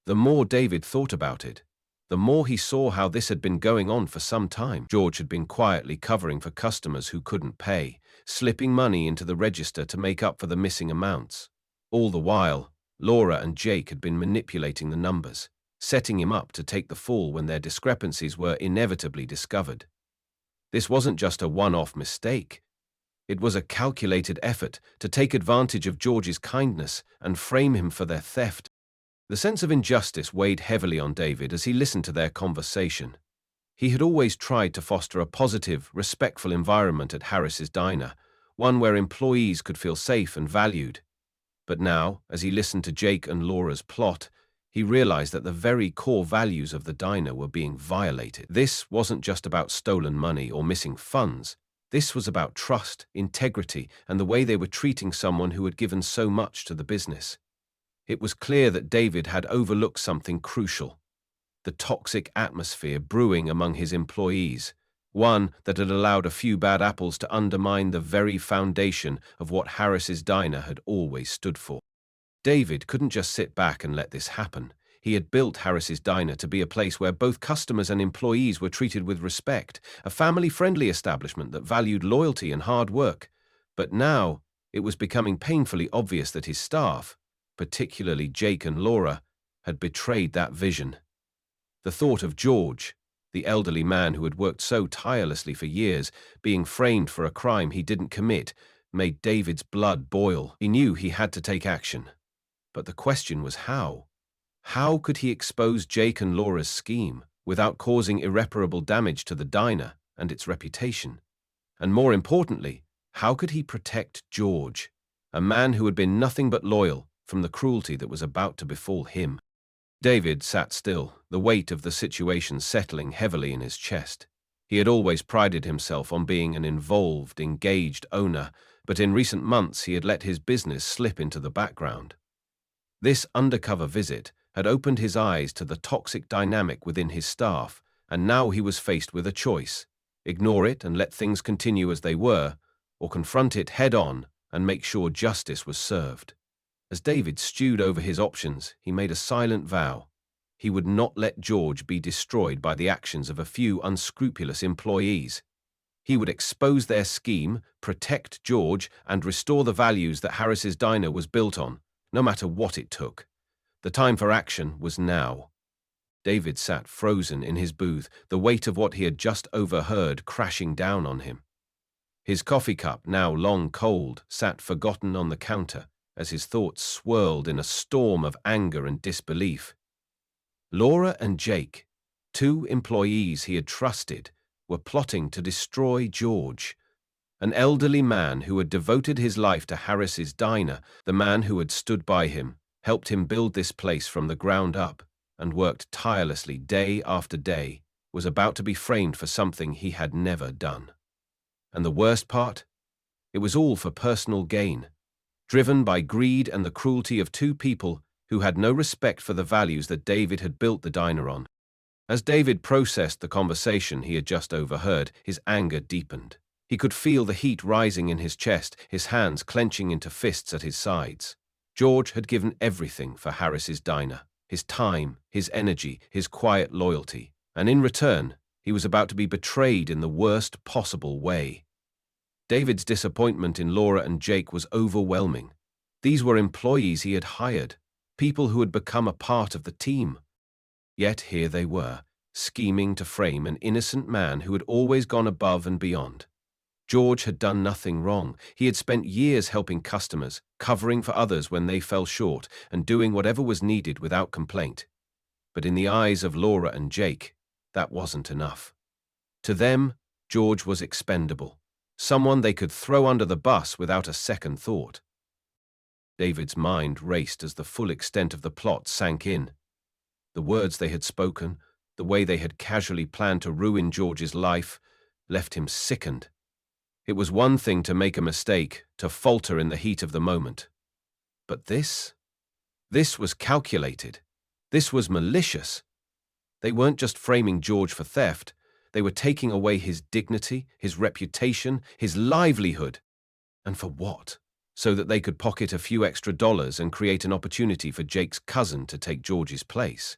The more David thought about it, the more he saw how this had been going on for some time. George had been quietly covering for customers who couldn't pay, slipping money into the register to make up for the missing amounts. All the while, Laura and Jake had been manipulating the numbers, setting him up to take the fall when their discrepancies were inevitably discovered. This wasn't just a one-off mistake. It was a calculated effort to take advantage of George's kindness and frame him for their theft. The sense of injustice weighed heavily on David as he listened to their conversation. He had always tried to foster a positive, respectful environment at Harris's Diner, one where employees could feel safe and valued. But now, as he listened to Jake and Laura's plot, he realized that the very core values of the diner were being violated. This wasn't just about stolen money or missing funds. This was about trust, integrity, and the way they were treating someone who had given so much to the business. It was clear that David had overlooked something crucial: the toxic atmosphere brewing among his employees, one that had allowed a few bad apples to undermine the very foundation of what Harris's Diner had always stood for. David couldn't just sit back and let this happen. He had built Harris's Diner to be a place where both customers and employees were treated with respect, a family-friendly establishment that valued loyalty and hard work. But now, it was becoming painfully obvious that his staff, particularly Jake and Laura, had betrayed that vision. The thought of George, the elderly man who had worked so tirelessly for years, being framed for a crime he didn't commit, made David's blood boil. He knew he had to take action. But the question was how? How could he expose Jake and Laura's scheme without causing irreparable damage to the diner and its reputation? And more importantly, how could he protect George, a man who had been nothing but loyal, from the cruelty that was about to befall him? David sat still, the weight of the situation settling heavily in his chest. He had always prided himself on being an involved, engaged owner, but in recent months he had let his business slip into the background. This undercover visit had opened his eyes to the toxic dynamic within his staff, and now he was faced with a choice: ignore it and let things continue as they were, or confront it head-on and make sure justice was served. As David stewed over his options, he made a silent vow. He would not let George be destroyed by the actions of a few unscrupulous employees. He would expose their scheme, protect George, and restore the values that Harris's Diner was built on, no matter what it took. The time for action was now. David sat frozen in his booth, the weight of what he had just overheard crashing down on him. His coffee cup, now long cold, sat forgotten on the counter as his thoughts swirled in a storm of anger and disbelief. Laura and Jake, two employees he had trusted, were plotting to destroy George, an elderly man who had devoted his life to Harris's Diner, the man who had stood by him, helped him build this place from the ground up, and worked tirelessly day after day, was about to be framed for something he had never done. And the worst part? It was all for personal gain, driven by greed and the cruelty of two people who had no respect for the values that David had built the diner on. As David processed the conversation he had just overheard, his anger deepened. He could feel the heat rising in his chest, his hands clenching into fists at his sides. George had given everything for Harris's Diner: his time, his energy, his quiet loyalty, and in return, he was about to be betrayed in the worst possible way. David's disappointment in Laura and Jake was overwhelming. These were employees he had hired, people who had become a part of the team. Yet here they were, scheming to frame an innocent man who had always gone above and beyond. George had done nothing wrong. He had spent years helping customers, covering for others when they fell short, and doing whatever was needed without complaint. But in the eyes of Laura and Jake, that wasn't enough. To them, George was expendable, someone they could throw under the bus without a second thought. David's mind raced as the full extent of the plot sank in. The words they had spoken, the way they had casually planned to ruin George's life, left him sickened. It was one thing to make a mistake, to falter in the heat of the moment. But this was calculated. This was malicious. They weren't just framing George for theft. They were taking away his dignity, his reputation, his livelihood. And for what? So that they could pocket a few extra dollars and create an opportunity for Jake's cousin to take George's place.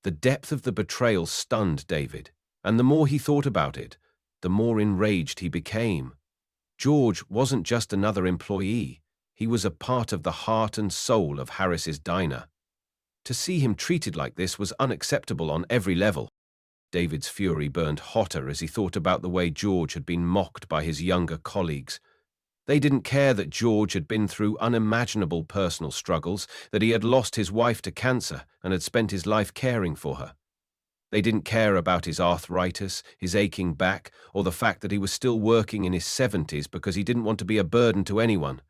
The depth of the betrayal stunned David, and the more he thought about it, the more enraged he became. George wasn't just another employee. He was a part of the heart and soul of Harris's Diner. To see him treated like this was unacceptable on every level. David's fury burned hotter as he thought about the way George had been mocked by his younger colleagues. They didn't care that George had been through unimaginable personal struggles, that he had lost his wife to cancer and had spent his life caring for her. They didn't care about his arthritis, his aching back, or the fact that he was still working in his 70s because he didn't want to be a burden to anyone.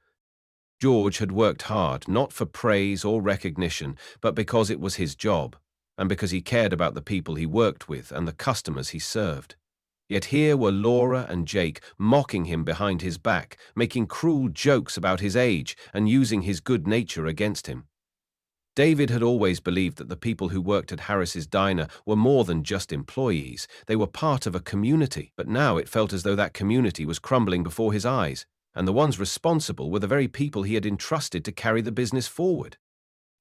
George had worked hard, not for praise or recognition, but because it was his job, and because he cared about the people he worked with and the customers he served. Yet here were Laura and Jake mocking him behind his back, making cruel jokes about his age and using his good nature against him. David had always believed that the people who worked at Harris's diner were more than just employees. They were part of a community, but now it felt as though that community was crumbling before his eyes, and the ones responsible were the very people he had entrusted to carry the business forward.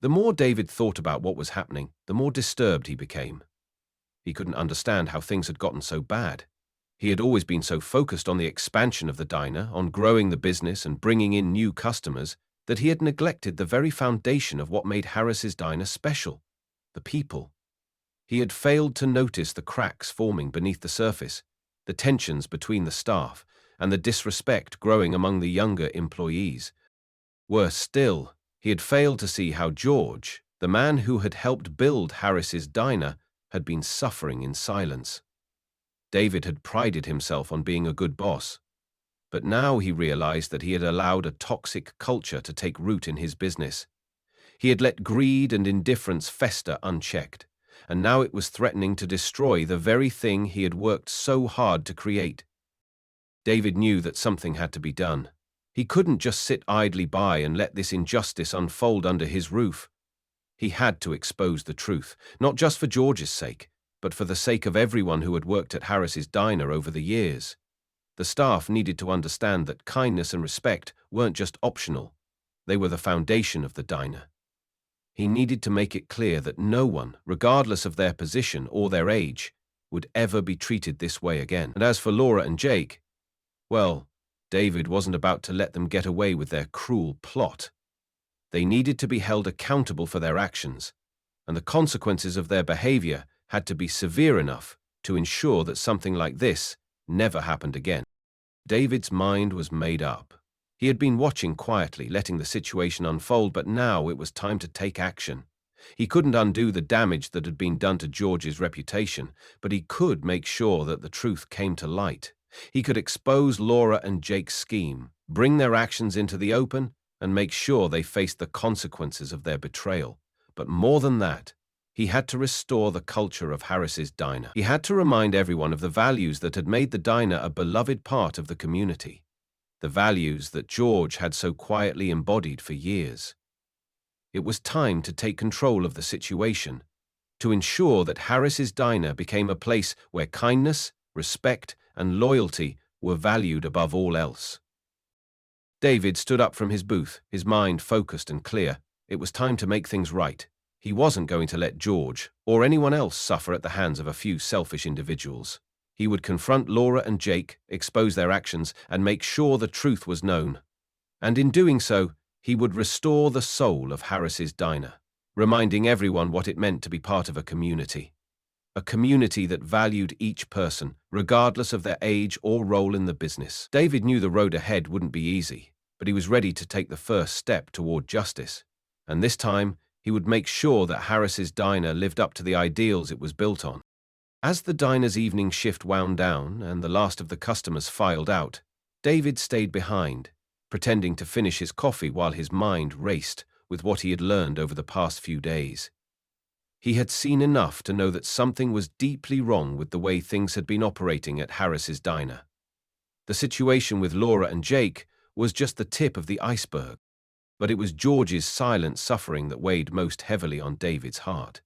The more David thought about what was happening, the more disturbed he became. He couldn't understand how things had gotten so bad. He had always been so focused on the expansion of the diner, on growing the business and bringing in new customers, that he had neglected the very foundation of what made Harris's diner special: the people. He had failed to notice the cracks forming beneath the surface, the tensions between the staff, and the disrespect growing among the younger employees. Worse still, he had failed to see how George, the man who had helped build Harris's diner, had been suffering in silence. David had prided himself on being a good boss, but now he realized that he had allowed a toxic culture to take root in his business. He had let greed and indifference fester unchecked, and now it was threatening to destroy the very thing he had worked so hard to create. David knew that something had to be done. He couldn't just sit idly by and let this injustice unfold under his roof. He had to expose the truth, not just for George's sake, but for the sake of everyone who had worked at Harris's diner over the years. The staff needed to understand that kindness and respect weren't just optional. They were the foundation of the diner. He needed to make it clear that no one, regardless of their position or their age, would ever be treated this way again. And as for Laura and Jake, well, David wasn't about to let them get away with their cruel plot. They needed to be held accountable for their actions, and the consequences of their behavior had to be severe enough to ensure that something like this never happened again. David's mind was made up. He had been watching quietly, letting the situation unfold, but now it was time to take action. He couldn't undo the damage that had been done to George's reputation, but he could make sure that the truth came to light. He could expose Laura and Jake's scheme, bring their actions into the open, and make sure they faced the consequences of their betrayal. But more than that, he had to restore the culture of Harris's diner. He had to remind everyone of the values that had made the diner a beloved part of the community, the values that George had so quietly embodied for years. It was time to take control of the situation, to ensure that Harris's diner became a place where kindness, respect, and loyalty were valued above all else. David stood up from his booth, his mind focused and clear. It was time to make things right. He wasn't going to let George or anyone else suffer at the hands of a few selfish individuals. He would confront Laura and Jake, expose their actions, and make sure the truth was known. And in doing so, he would restore the soul of Harris's diner, reminding everyone what it meant to be part of a community that valued each person, regardless of their age or role in the business. David knew the road ahead wouldn't be easy, but he was ready to take the first step toward justice. And this time, he would make sure that Harris's diner lived up to the ideals it was built on. As the diner's evening shift wound down and the last of the customers filed out, David stayed behind, pretending to finish his coffee while his mind raced with what he had learned over the past few days. He had seen enough to know that something was deeply wrong with the way things had been operating at Harris's diner. The situation with Laura and Jake was just the tip of the iceberg, but it was George's silent suffering that weighed most heavily on David's heart.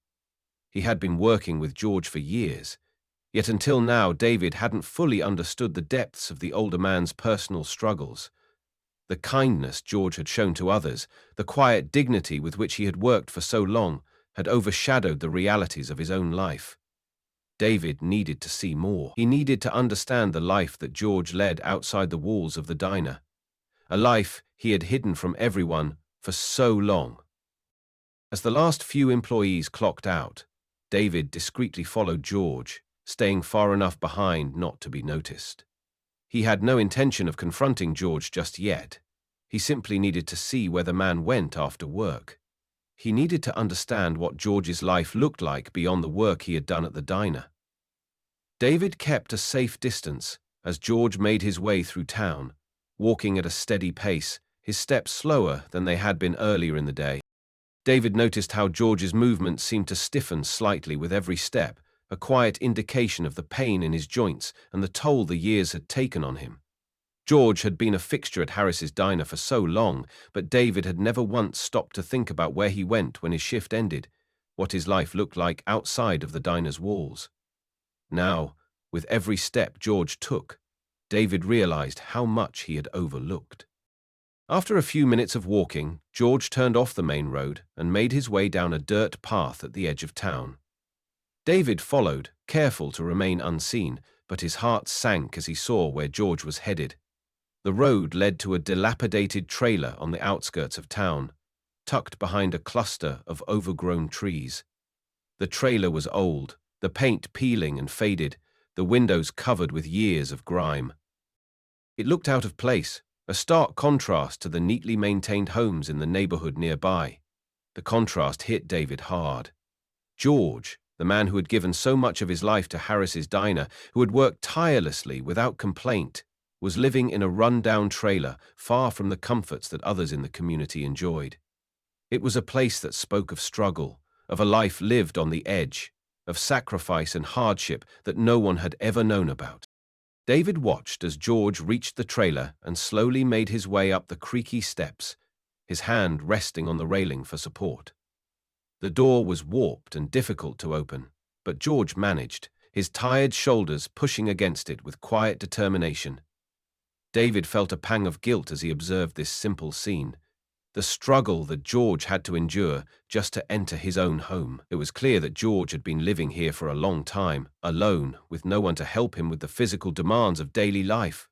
He had been working with George for years, yet until now David hadn't fully understood the depths of the older man's personal struggles. The kindness George had shown to others, the quiet dignity with which he had worked for so long, had overshadowed the realities of his own life. David needed to see more. He needed to understand the life that George led outside the walls of the diner, a life he had hidden from everyone for so long. As the last few employees clocked out, David discreetly followed George, staying far enough behind not to be noticed. He had no intention of confronting George just yet. He simply needed to see where the man went after work. He needed to understand what George's life looked like beyond the work he had done at the diner. David kept a safe distance as George made his way through town, walking at a steady pace, his steps slower than they had been earlier in the day. David noticed how George's movements seemed to stiffen slightly with every step, a quiet indication of the pain in his joints and the toll the years had taken on him. George had been a fixture at Harris's diner for so long, but David had never once stopped to think about where he went when his shift ended, what his life looked like outside of the diner's walls. Now, with every step George took, David realized how much he had overlooked. After a few minutes of walking, George turned off the main road and made his way down a dirt path at the edge of town. David followed, careful to remain unseen, but his heart sank as he saw where George was headed. The road led to a dilapidated trailer on the outskirts of town, tucked behind a cluster of overgrown trees. The trailer was old, the paint peeling and faded, the windows covered with years of grime. It looked out of place, a stark contrast to the neatly maintained homes in the neighborhood nearby. The contrast hit David hard. George, the man who had given so much of his life to Harris's diner, who had worked tirelessly without complaint, was living in a run-down trailer, far from the comforts that others in the community enjoyed. It was a place that spoke of struggle, of a life lived on the edge, of sacrifice and hardship that no one had ever known about. David watched as George reached the trailer and slowly made his way up the creaky steps, his hand resting on the railing for support. The door was warped and difficult to open, but George managed, his tired shoulders pushing against it with quiet determination. David felt a pang of guilt as he observed this simple scene. The struggle that George had to endure just to enter his own home. It was clear that George had been living here for a long time, alone, with no one to help him with the physical demands of daily life.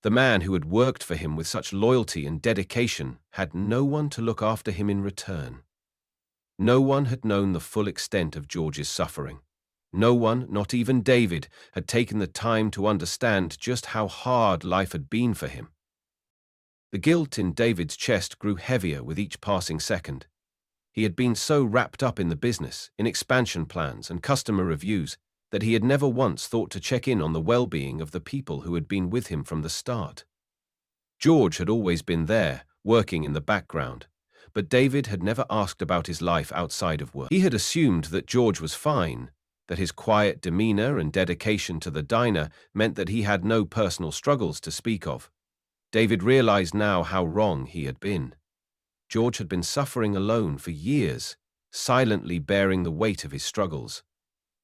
The man who had worked for him with such loyalty and dedication had no one to look after him in return. No one had known the full extent of George's suffering. No one, not even David, had taken the time to understand just how hard life had been for him. The guilt in David's chest grew heavier with each passing second. He had been so wrapped up in the business, in expansion plans and customer reviews, that he had never once thought to check in on the well-being of the people who had been with him from the start. George had always been there, working in the background, but David had never asked about his life outside of work. He had assumed that George was fine, that his quiet demeanor and dedication to the diner meant that he had no personal struggles to speak of. David realized now how wrong he had been. George had been suffering alone for years, silently bearing the weight of his struggles,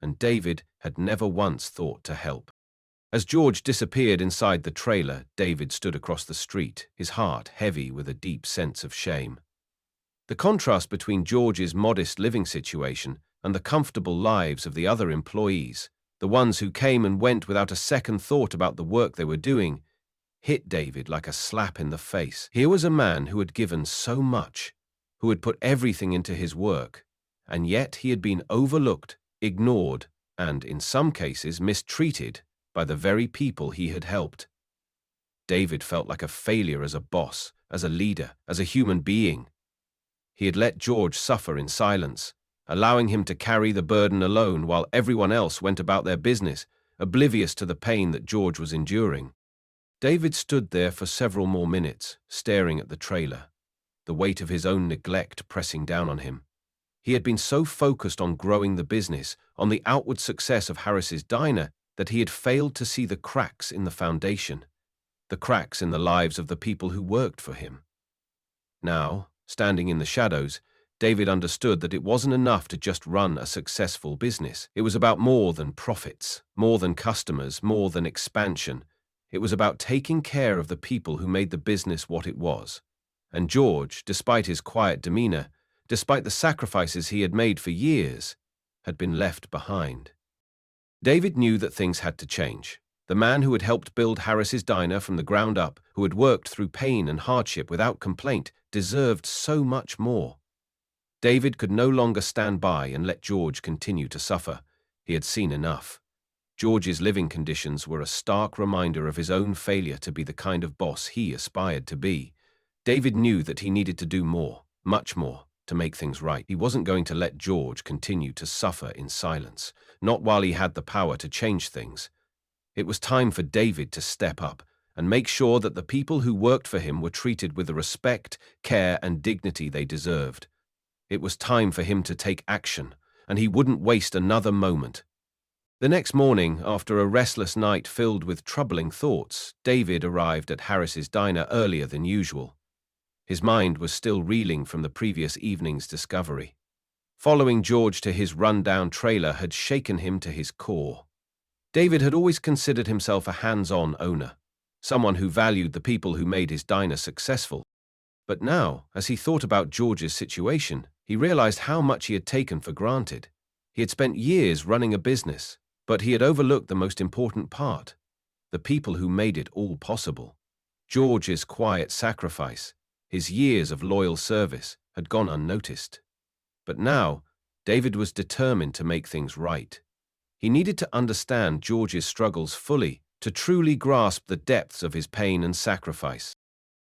and David had never once thought to help. As George disappeared inside the trailer, David stood across the street, his heart heavy with a deep sense of shame. The contrast between George's modest living situation and the comfortable lives of the other employees, the ones who came and went without a second thought about the work they were doing, hit David like a slap in the face. Here was a man who had given so much, who had put everything into his work, and yet he had been overlooked, ignored, and, in some cases, mistreated by the very people he had helped. David felt like a failure as a boss, as a leader, as a human being. He had let George suffer in silence, allowing him to carry the burden alone while everyone else went about their business, oblivious to the pain that George was enduring. David stood there for several more minutes, staring at the trailer, the weight of his own neglect pressing down on him. He had been so focused on growing the business, on the outward success of Harris's diner, that he had failed to see the cracks in the foundation, the cracks in the lives of the people who worked for him. Now, standing in the shadows, David understood that it wasn't enough to just run a successful business. It was about more than profits, more than customers, more than expansion. It was about taking care of the people who made the business what it was. And George, despite his quiet demeanor, despite the sacrifices he had made for years, had been left behind. David knew that things had to change. The man who had helped build Harris's diner from the ground up, who had worked through pain and hardship without complaint, deserved so much more. David could no longer stand by and let George continue to suffer. He had seen enough. George's living conditions were a stark reminder of his own failure to be the kind of boss he aspired to be. David knew that he needed to do more, much more, to make things right. He wasn't going to let George continue to suffer in silence, not while he had the power to change things. It was time for David to step up and make sure that the people who worked for him were treated with the respect, care, and dignity they deserved. It was time for him to take action, and he wouldn't waste another moment. The next morning, after a restless night filled with troubling thoughts, David arrived at Harris's diner earlier than usual. His mind was still reeling from the previous evening's discovery. Following George to his rundown trailer had shaken him to his core. David had always considered himself a hands-on owner, someone who valued the people who made his diner successful. But now, as he thought about George's situation, he realized how much he had taken for granted. He had spent years running a business, but he had overlooked the most important part: the people who made it all possible. George's quiet sacrifice, his years of loyal service, had gone unnoticed. But now, David was determined to make things right. He needed to understand George's struggles fully to truly grasp the depths of his pain and sacrifice.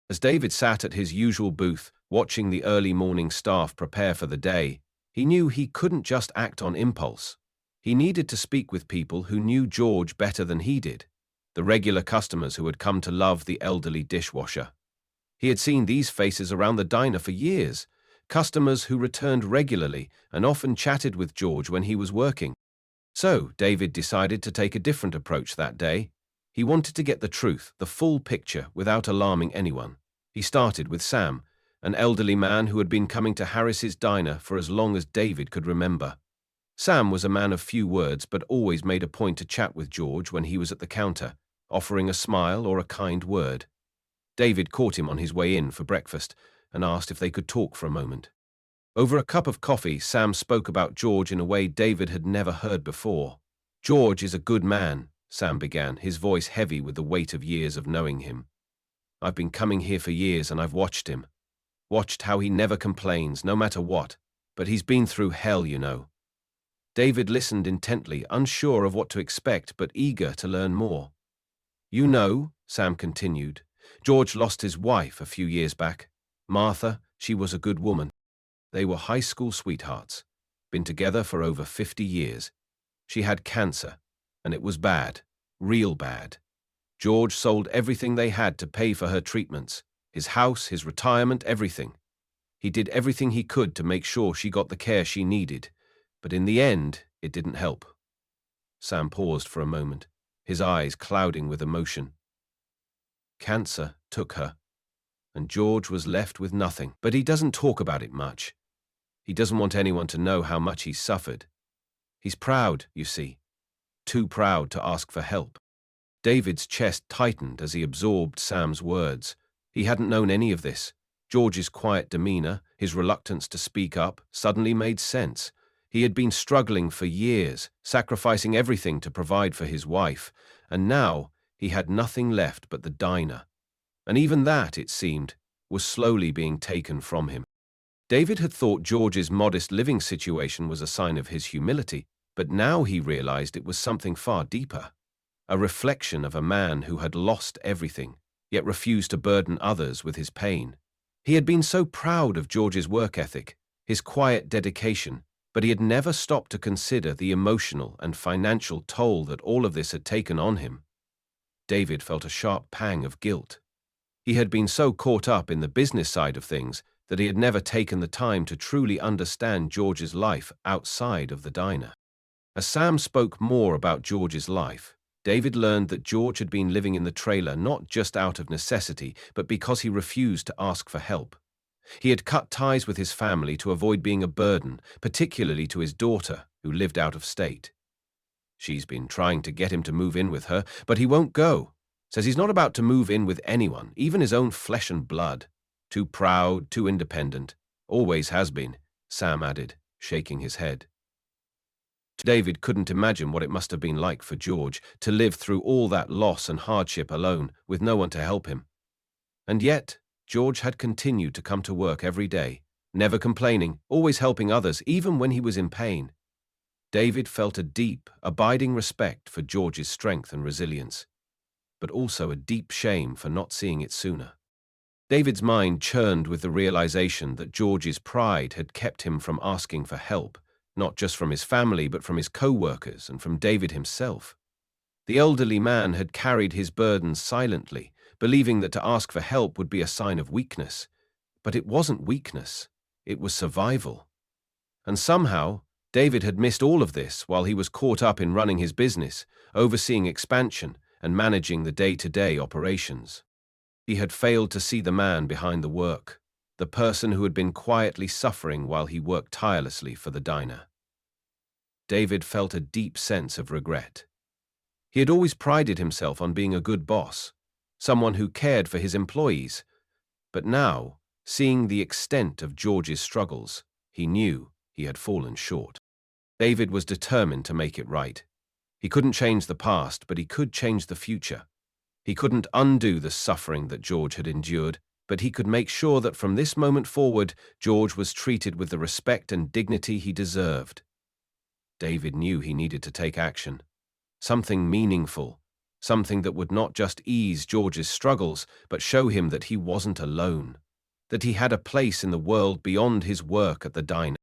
As David sat at his usual booth, watching the early morning staff prepare for the day, he knew he couldn't just act on impulse. He needed to speak with people who knew George better than he did, the regular customers who had come to love the elderly dishwasher. He had seen these faces around the diner for years, customers who returned regularly and often chatted with George when he was working. So, David decided to take a different approach that day. He wanted to get the truth, the full picture, without alarming anyone. He started with Sam, an elderly man who had been coming to Harris's diner for as long as David could remember. Sam was a man of few words, but always made a point to chat with George when he was at the counter, offering a smile or a kind word. David caught him on his way in for breakfast and asked if they could talk for a moment. Over a cup of coffee, Sam spoke about George in a way David had never heard before. "George is a good man," Sam began, his voice heavy with the weight of years of knowing him. "I've been coming here for years and I've watched him. Watched how he never complains, no matter what. But he's been through hell, you know." David listened intently, unsure of what to expect, but eager to learn more. "You know," Sam continued, "George lost his wife a few years back. Martha, she was a good woman. They were high school sweethearts, been together for over 50 years. She had cancer, and it was bad, real bad. George sold everything they had to pay for her treatments, his house, his retirement, everything. He did everything he could to make sure she got the care she needed, but in the end, it didn't help." Sam paused for a moment, his eyes clouding with emotion. "Cancer took her, and George was left with nothing, but he doesn't talk about it much. He doesn't want anyone to know how much he's suffered. He's proud, you see, too proud to ask for help." David's chest tightened as he absorbed Sam's words. He hadn't known any of this. George's quiet demeanor, his reluctance to speak up, suddenly made sense. He had been struggling for years, sacrificing everything to provide for his wife, and now he had nothing left but the diner. And even that, it seemed, was slowly being taken from him. David had thought George's modest living situation was a sign of his humility, but now he realized it was something far deeper, a reflection of a man who had lost everything, yet refused to burden others with his pain. He had been so proud of George's work ethic, his quiet dedication, but he had never stopped to consider the emotional and financial toll that all of this had taken on him. David felt a sharp pang of guilt. He had been so caught up in the business side of things that he had never taken the time to truly understand George's life outside of the diner. As Sam spoke more about George's life, David learned that George had been living in the trailer not just out of necessity, but because he refused to ask for help. He had cut ties with his family to avoid being a burden, particularly to his daughter, who lived out of state. She's been trying to get him to move in with her, but he won't go. Says he's not about to move in with anyone, even his own flesh and blood. Too proud, too independent. Always has been, Sam added, shaking his head. David couldn't imagine what it must have been like for George to live through all that loss and hardship alone, with no one to help him. And yet, George had continued to come to work every day, never complaining, always helping others, even when he was in pain. David felt a deep, abiding respect for George's strength and resilience, but also a deep shame for not seeing it sooner. David's mind churned with the realization that George's pride had kept him from asking for help, not just from his family but from his co-workers and from David himself. The elderly man had carried his burdens silently, believing that to ask for help would be a sign of weakness. But it wasn't weakness, it was survival. And somehow, David had missed all of this while he was caught up in running his business, overseeing expansion, and managing the day-to-day operations. He had failed to see the man behind the work, the person who had been quietly suffering while he worked tirelessly for the diner. David felt a deep sense of regret. He had always prided himself on being a good boss, someone who cared for his employees. But now, seeing the extent of George's struggles, he knew he had fallen short. David was determined to make it right. He couldn't change the past, but he could change the future. He couldn't undo the suffering that George had endured, but he could make sure that from this moment forward, George was treated with the respect and dignity he deserved. David knew he needed to take action. Something meaningful, something that would not just ease George's struggles, but show him that he wasn't alone, that he had a place in the world beyond his work at the diner.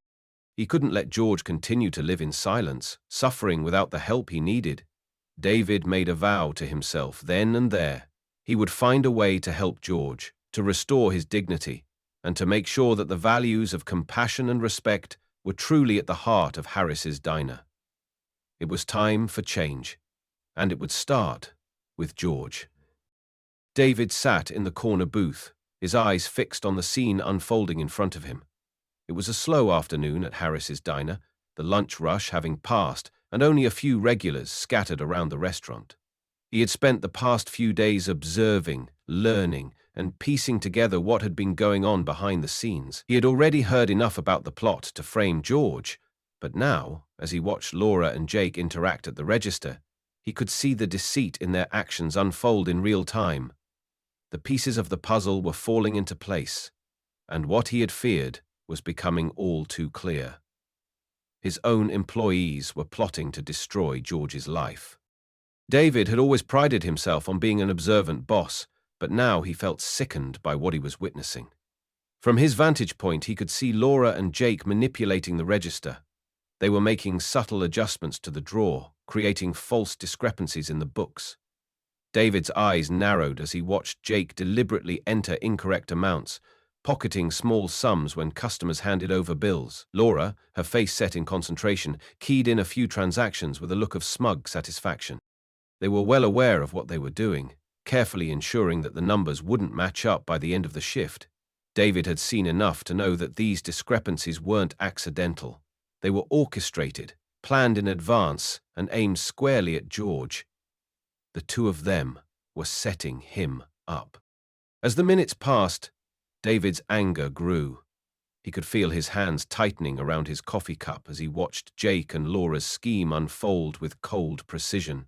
He couldn't let George continue to live in silence, suffering without the help he needed. David made a vow to himself then and there. He would find a way to help George, to restore his dignity, and to make sure that the values of compassion and respect were truly at the heart of Harris's diner. It was time for change, and it would start with George. David sat in the corner booth, his eyes fixed on the scene unfolding in front of him. It was a slow afternoon at Harris's diner, the lunch rush having passed, and only a few regulars scattered around the restaurant. He had spent the past few days observing, learning, and piecing together what had been going on behind the scenes. He had already heard enough about the plot to frame George, but now, as he watched Laura and Jake interact at the register, he could see the deceit in their actions unfold in real time. The pieces of the puzzle were falling into place, and what he had feared was becoming all too clear. His own employees were plotting to destroy George's life. David had always prided himself on being an observant boss, but now he felt sickened by what he was witnessing. From his vantage point, he could see Laura and Jake manipulating the register. They were making subtle adjustments to the drawer, creating false discrepancies in the books. David's eyes narrowed as he watched Jake deliberately enter incorrect amounts, pocketing small sums when customers handed over bills. Laura, her face set in concentration, keyed in a few transactions with a look of smug satisfaction. They were well aware of what they were doing, carefully ensuring that the numbers wouldn't match up by the end of the shift. David had seen enough to know that these discrepancies weren't accidental. They were orchestrated, planned in advance, and aimed squarely at George. The two of them were setting him up. As the minutes passed, David's anger grew. He could feel his hands tightening around his coffee cup as he watched Jake and Laura's scheme unfold with cold precision.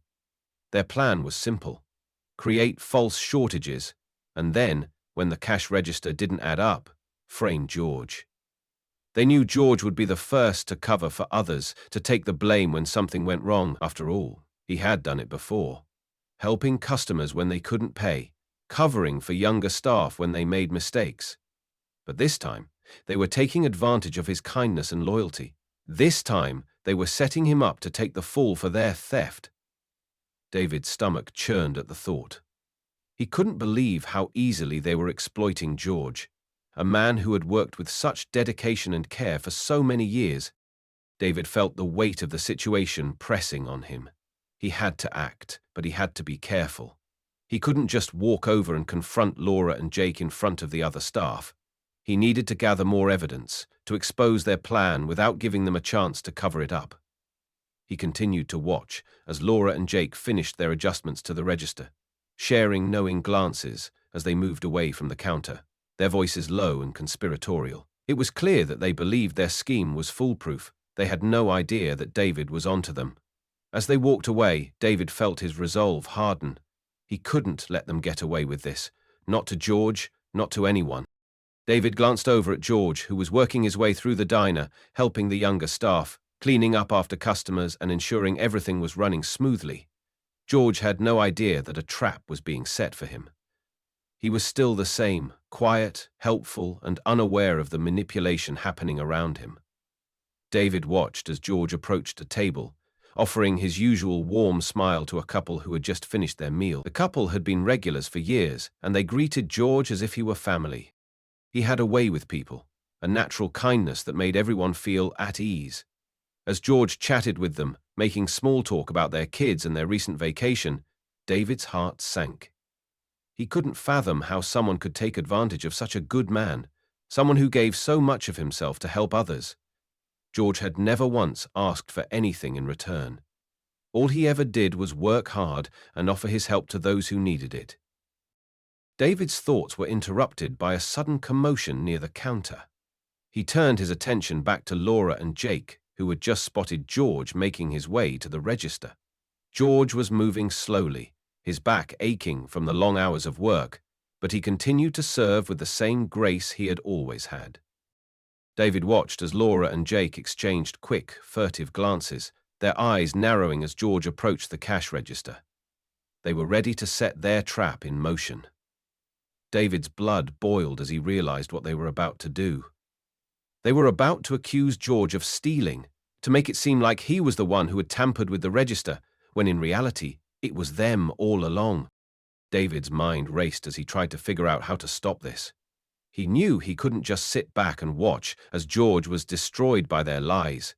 Their plan was simple: create false shortages, and then, when the cash register didn't add up, frame George. They knew George would be the first to cover for others, to take the blame when something went wrong. After all, he had done it before, helping customers when they couldn't pay, covering for younger staff when they made mistakes. But this time, they were taking advantage of his kindness and loyalty. This time, they were setting him up to take the fall for their theft. David's stomach churned at the thought. He couldn't believe how easily they were exploiting George, a man who had worked with such dedication and care for so many years. David felt the weight of the situation pressing on him. He had to act, but he had to be careful. He couldn't just walk over and confront Laura and Jake in front of the other staff. He needed to gather more evidence, to expose their plan without giving them a chance to cover it up. He continued to watch as Laura and Jake finished their adjustments to the register, sharing knowing glances as they moved away from the counter, their voices low and conspiratorial. It was clear that they believed their scheme was foolproof. They had no idea that David was onto them. As they walked away, David felt his resolve harden. He couldn't let them get away with this. Not to George, not to anyone. David glanced over at George, who was working his way through the diner, helping the younger staff. cleaning up after customers and ensuring everything was running smoothly. George had no idea that a trap was being set for him. He was still the same, quiet, helpful, and unaware of the manipulation happening around him. David watched as George approached a table, offering his usual warm smile to a couple who had just finished their meal. The couple had been regulars for years, and they greeted George as if he were family. He had a way with people, a natural kindness that made everyone feel at ease. As George chatted with them, making small talk about their kids and their recent vacation, David's heart sank. He couldn't fathom how someone could take advantage of such a good man, someone who gave so much of himself to help others. George had never once asked for anything in return. All he ever did was work hard and offer his help to those who needed it. David's thoughts were interrupted by a sudden commotion near the counter. He turned his attention back to Laura and Jake, who had just spotted George making his way to the register. George was moving slowly, his back aching from the long hours of work, but he continued to serve with the same grace he had always had. David watched as Laura and Jake exchanged quick, furtive glances, their eyes narrowing as George approached the cash register. They were ready to set their trap in motion. David's blood boiled as he realized what they were about to do. They were about to accuse George of stealing, to make it seem like he was the one who had tampered with the register, when in reality, it was them all along. David's mind raced as he tried to figure out how to stop this. He knew he couldn't just sit back and watch as George was destroyed by their lies.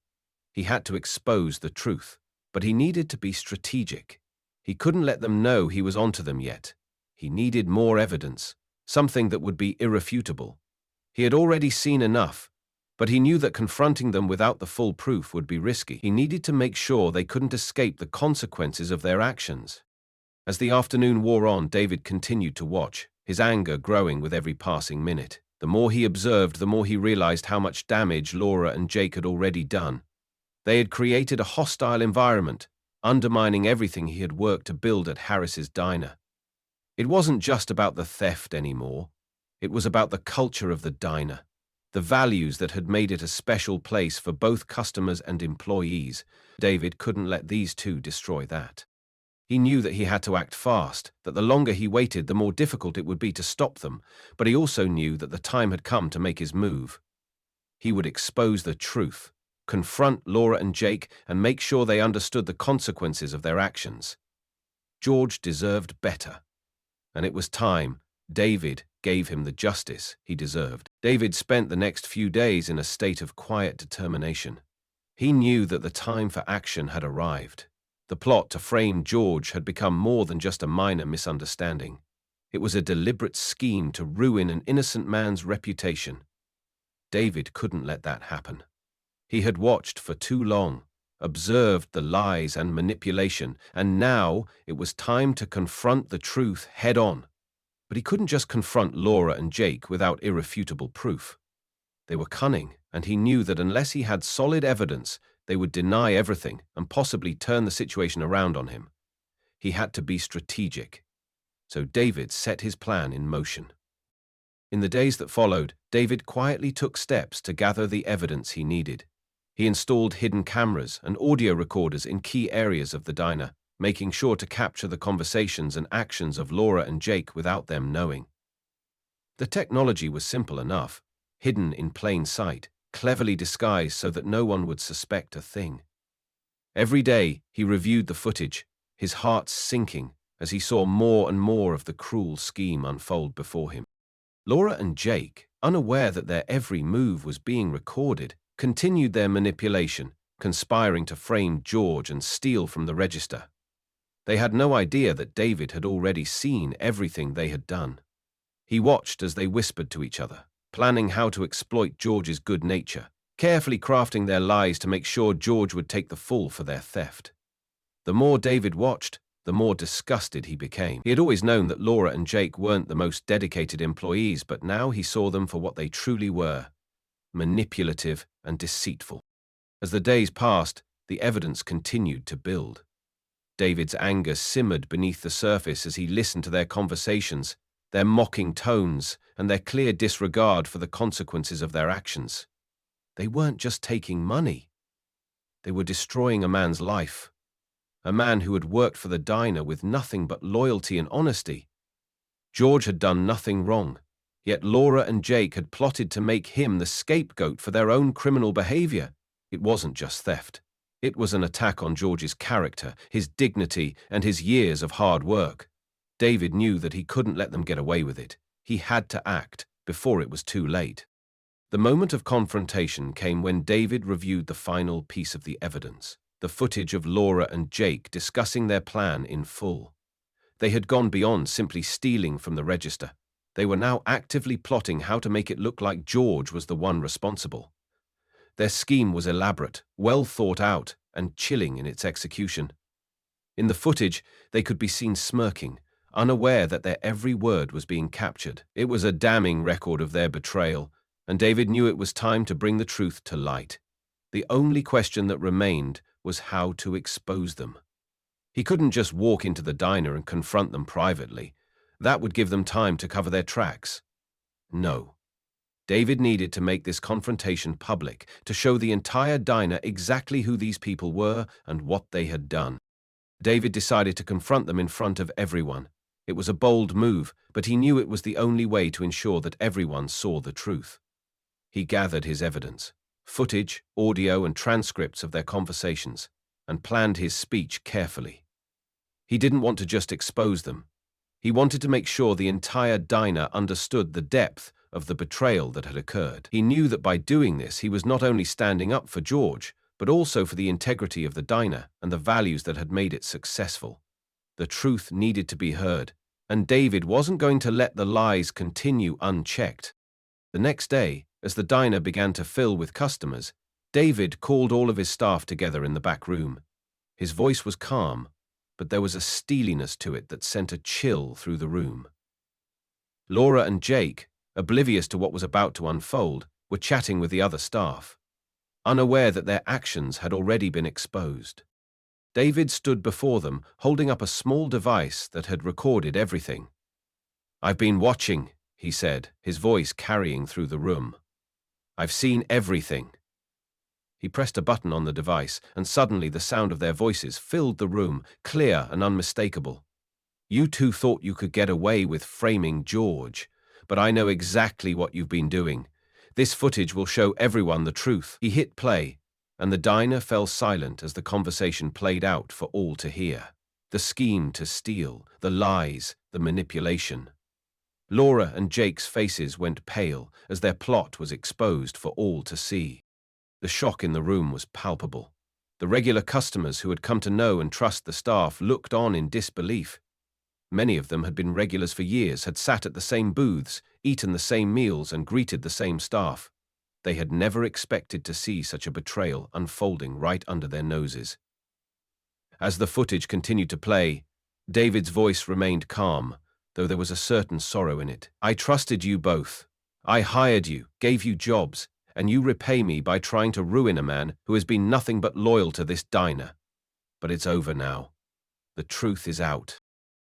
He had to expose the truth, but he needed to be strategic. He couldn't let them know he was onto them yet. He needed more evidence, something that would be irrefutable. He had already seen enough, but he knew that confronting them without the full proof would be risky. He needed to make sure they couldn't escape the consequences of their actions. As the afternoon wore on, David continued to watch, his anger growing with every passing minute. The more he observed, the more he realized how much damage Laura and Jake had already done. They had created a hostile environment, undermining everything he had worked to build at Harris's diner. It wasn't just about the theft anymore. It was about the culture of the diner, the values that had made it a special place for both customers and employees. David couldn't let these two destroy that. He knew that he had to act fast, that the longer he waited, the more difficult it would be to stop them, but he also knew that the time had come to make his move. He would expose the truth, confront Laura and Jake, and make sure they understood the consequences of their actions. George deserved better, and it was time David gave him the justice he deserved. David spent the next few days in a state of quiet determination. He knew that the time for action had arrived. The plot to frame George had become more than just a minor misunderstanding. It was a deliberate scheme to ruin an innocent man's reputation. David couldn't let that happen. He had watched for too long, observed the lies and manipulation, and now it was time to confront the truth head-on. But he couldn't just confront Laura and Jake without irrefutable proof. They were cunning, and he knew that unless he had solid evidence, they would deny everything and possibly turn the situation around on him. He had to be strategic. So David set his plan in motion. In the days that followed, David quietly took steps to gather the evidence he needed. He installed hidden cameras and audio recorders in key areas of the diner, making sure to capture the conversations and actions of Laura and Jake without them knowing. The technology was simple enough, hidden in plain sight, cleverly disguised so that no one would suspect a thing. Every day, he reviewed the footage, his heart sinking as he saw more and more of the cruel scheme unfold before him. Laura and Jake, unaware that their every move was being recorded, continued their manipulation, conspiring to frame George and steal from the register. They had no idea that David had already seen everything they had done. He watched as they whispered to each other, planning how to exploit George's good nature, carefully crafting their lies to make sure George would take the fall for their theft. The more David watched, the more disgusted he became. He had always known that Laura and Jake weren't the most dedicated employees, but now he saw them for what they truly were: manipulative and deceitful. As the days passed, the evidence continued to build. David's anger simmered beneath the surface as he listened to their conversations, their mocking tones, and their clear disregard for the consequences of their actions. They weren't just taking money. They were destroying a man's life, a man who had worked for the diner with nothing but loyalty and honesty. George had done nothing wrong, yet Laura and Jake had plotted to make him the scapegoat for their own criminal behavior. It wasn't just theft. It was an attack on George's character, his dignity, and his years of hard work. David knew that he couldn't let them get away with it. He had to act before it was too late. The moment of confrontation came when David reviewed the final piece of the evidence, the footage of Laura and Jake discussing their plan in full. They had gone beyond simply stealing from the register. They were now actively plotting how to make it look like George was the one responsible. Their scheme was elaborate, well thought out, and chilling in its execution. In the footage, they could be seen smirking, unaware that their every word was being captured. It was a damning record of their betrayal, and David knew it was time to bring the truth to light. The only question that remained was how to expose them. He couldn't just walk into the diner and confront them privately. That would give them time to cover their tracks. No. David needed to make this confrontation public, to show the entire diner exactly who these people were and what they had done. David decided to confront them in front of everyone. It was a bold move, but he knew it was the only way to ensure that everyone saw the truth. He gathered his evidence, footage, audio, and transcripts of their conversations, and planned his speech carefully. He didn't want to just expose them. He wanted to make sure the entire diner understood the depth of the betrayal that had occurred. He knew that by doing this, he was not only standing up for George, but also for the integrity of the diner and the values that had made it successful. The truth needed to be heard, and David wasn't going to let the lies continue unchecked. The next day, as the diner began to fill with customers, David called all of his staff together in the back room. His voice was calm, but there was a steeliness to it that sent a chill through the room. Laura and Jake, oblivious to what was about to unfold, were chatting with the other staff, unaware that their actions had already been exposed. David stood before them, holding up a small device that had recorded everything. "I've been watching," he said, his voice carrying through the room. "I've seen everything." He pressed a button on the device, and suddenly the sound of their voices filled the room, clear and unmistakable. "You two thought you could get away with framing George, but I know exactly what you've been doing. This footage will show everyone the truth." He hit play, and the diner fell silent as the conversation played out for all to hear. The scheme to steal, the lies, the manipulation. Laura and Jake's faces went pale as their plot was exposed for all to see. The shock in the room was palpable. The regular customers who had come to know and trust the staff looked on in disbelief. Many of them had been regulars for years, had sat at the same booths, eaten the same meals, and greeted the same staff. They had never expected to see such a betrayal unfolding right under their noses. As the footage continued to play, David's voice remained calm, though there was a certain sorrow in it. "I trusted you both. I hired you, gave you jobs, and you repay me by trying to ruin a man who has been nothing but loyal to this diner. But it's over now. The truth is out."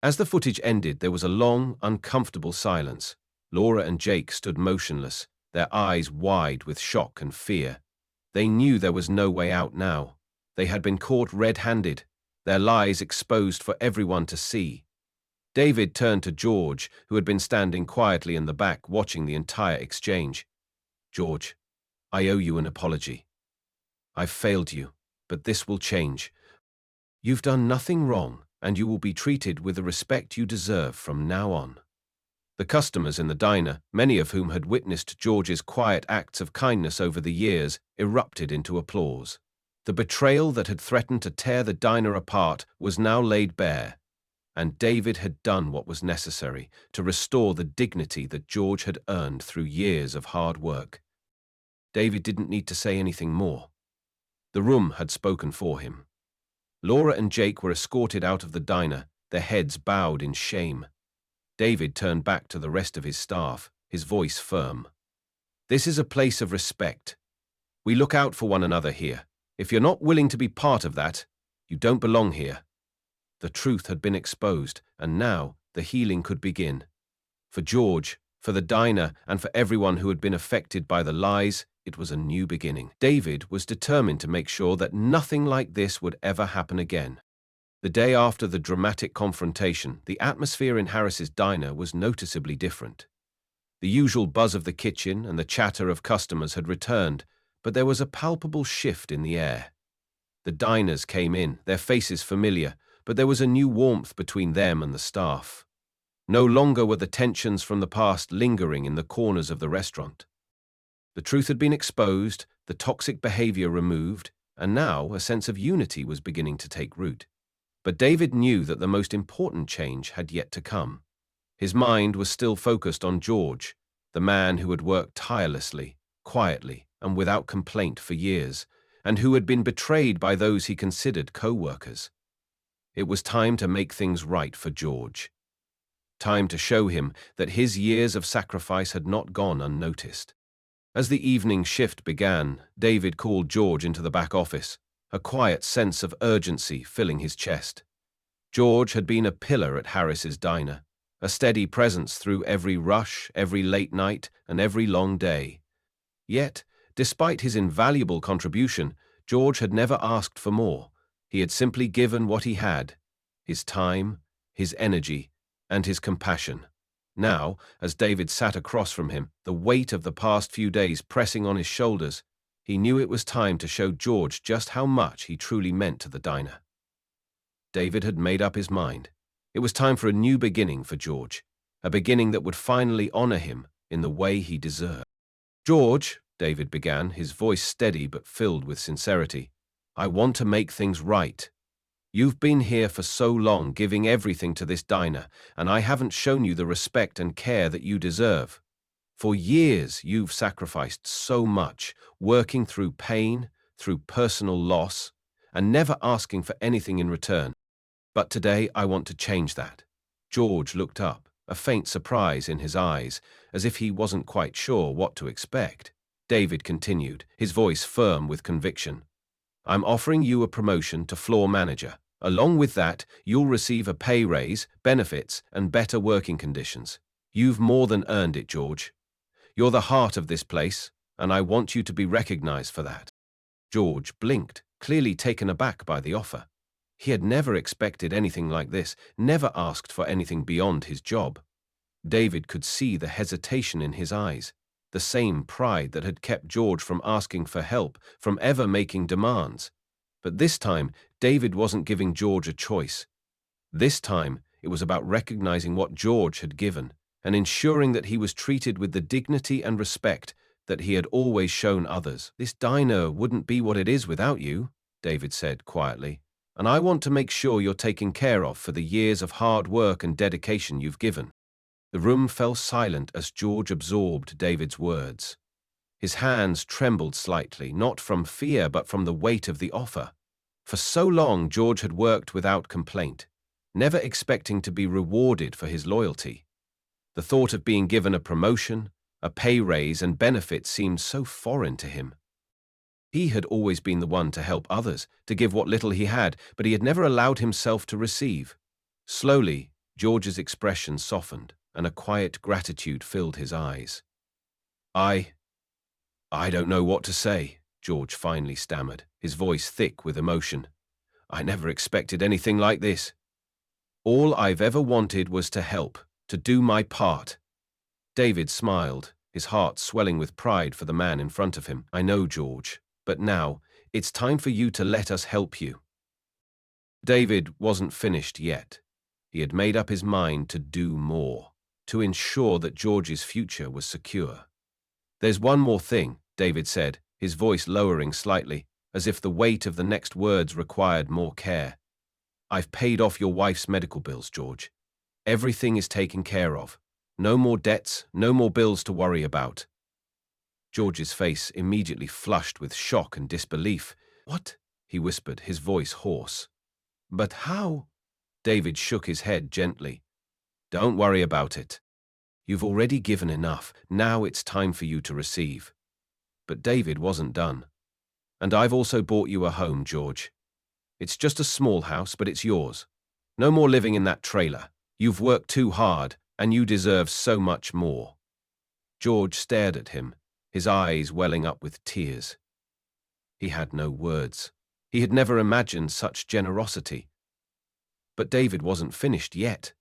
As the footage ended, there was a long, uncomfortable silence. Laura and Jake stood motionless, their eyes wide with shock and fear. They knew there was no way out now. They had been caught red-handed, their lies exposed for everyone to see. David turned to George, who had been standing quietly in the back watching the entire exchange. "George, I owe you an apology. I've failed you, but this will change. You've done nothing wrong, and you will be treated with the respect you deserve from now on." The customers in the diner, many of whom had witnessed George's quiet acts of kindness over the years, erupted into applause. The betrayal that had threatened to tear the diner apart was now laid bare, and David had done what was necessary to restore the dignity that George had earned through years of hard work. David didn't need to say anything more. The room had spoken for him. Laura and Jake were escorted out of the diner, their heads bowed in shame. David turned back to the rest of his staff, his voice firm. "This is a place of respect. We look out for one another here. If you're not willing to be part of that, you don't belong here." The truth had been exposed, and now the healing could begin. For George, for the diner, and for everyone who had been affected by the lies, It was a new beginning. David was determined to make sure that nothing like this would ever happen again. The day after the dramatic confrontation, the atmosphere in Harris's diner was noticeably different. The usual buzz of the kitchen and the chatter of customers had returned, but there was a palpable shift in the air. The diners came in, their faces familiar, but there was a new warmth between them and the staff. No longer were the tensions from the past lingering in the corners of the restaurant. The truth had been exposed, the toxic behavior removed, and now a sense of unity was beginning to take root. But David knew that the most important change had yet to come. His mind was still focused on George, the man who had worked tirelessly, quietly, and without complaint for years, and who had been betrayed by those he considered co-workers. It was time to make things right for George. Time to show him that his years of sacrifice had not gone unnoticed. As the evening shift began, David called George into the back office, a quiet sense of urgency filling his chest. George had been a pillar at Harris's diner, a steady presence through every rush, every late night, and every long day. Yet, despite his invaluable contribution, George had never asked for more. He had simply given what he had: his time, his energy, and his compassion. Now, as David sat across from him, the weight of the past few days pressing on his shoulders, he knew it was time to show George just how much he truly meant to the diner. David had made up his mind. It was time for a new beginning for George, a beginning that would finally honor him in the way he deserved. "George," David began, his voice steady but filled with sincerity, "I want to make things right. You've been here for so long, giving everything to this diner, and I haven't shown you the respect and care that you deserve. For years, you've sacrificed so much, working through pain, through personal loss, and never asking for anything in return. But today, I want to change that." George looked up, a faint surprise in his eyes, as if he wasn't quite sure what to expect. David continued, his voice firm with conviction. "I'm offering you a promotion to floor manager. Along with that, you'll receive a pay raise, benefits, and better working conditions. You've more than earned it, George. You're the heart of this place, and I want you to be recognized for that." George blinked, clearly taken aback by the offer. He had never expected anything like this, never asked for anything beyond his job. David could see the hesitation in his eyes, the same pride that had kept George from asking for help, from ever making demands. But this time, David wasn't giving George a choice. This time, it was about recognizing what George had given and ensuring that he was treated with the dignity and respect that he had always shown others. "This diner wouldn't be what it is without you," David said quietly, "and I want to make sure you're taken care of for the years of hard work and dedication you've given." The room fell silent as George absorbed David's words. His hands trembled slightly, not from fear but from the weight of the offer. For so long, George had worked without complaint, never expecting to be rewarded for his loyalty. The thought of being given a promotion, a pay raise, and benefits seemed so foreign to him. He had always been the one to help others, to give what little he had, but he had never allowed himself to receive. Slowly, George's expression softened, and a quiet gratitude filled his eyes. I don't know what to say," George finally stammered, his voice thick with emotion. "I never expected anything like this. All I've ever wanted was to help, to do my part." David smiled, his heart swelling with pride for the man in front of him. "I know, George, but now, it's time for you to let us help you." David wasn't finished yet. He had made up his mind to do more, to ensure that George's future was secure. "There's one more thing," David said, his voice lowering slightly, as if the weight of the next words required more care. "I've paid off your wife's medical bills, George. Everything is taken care of. No more debts, no more bills to worry about." George's face immediately flushed with shock and disbelief. "What?" he whispered, his voice hoarse. "But how?" David shook his head gently. "Don't worry about it. You've already given enough. Now it's time for you to receive." But David wasn't done. "And I've also bought you a home, George. It's just a small house, but it's yours. No more living in that trailer. You've worked too hard, and you deserve so much more." George stared at him, his eyes welling up with tears. He had no words. He had never imagined such generosity. But David wasn't finished yet.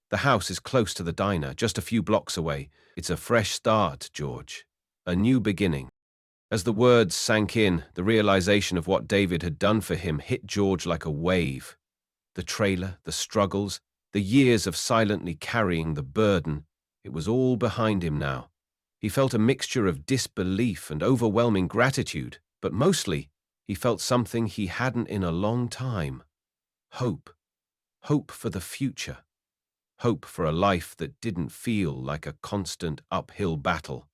The house is close to the diner, just a few blocks away. It's a fresh start, George. A new beginning. As the words sank in, the realization of what David had done for him hit George like a wave. The trailer, the struggles, the years of silently carrying the burden, it was all behind him now. He felt a mixture of disbelief and overwhelming gratitude, but mostly, he felt something he hadn't in a long time. Hope. Hope for the future. Hope for a life that didn't feel like a constant uphill battle.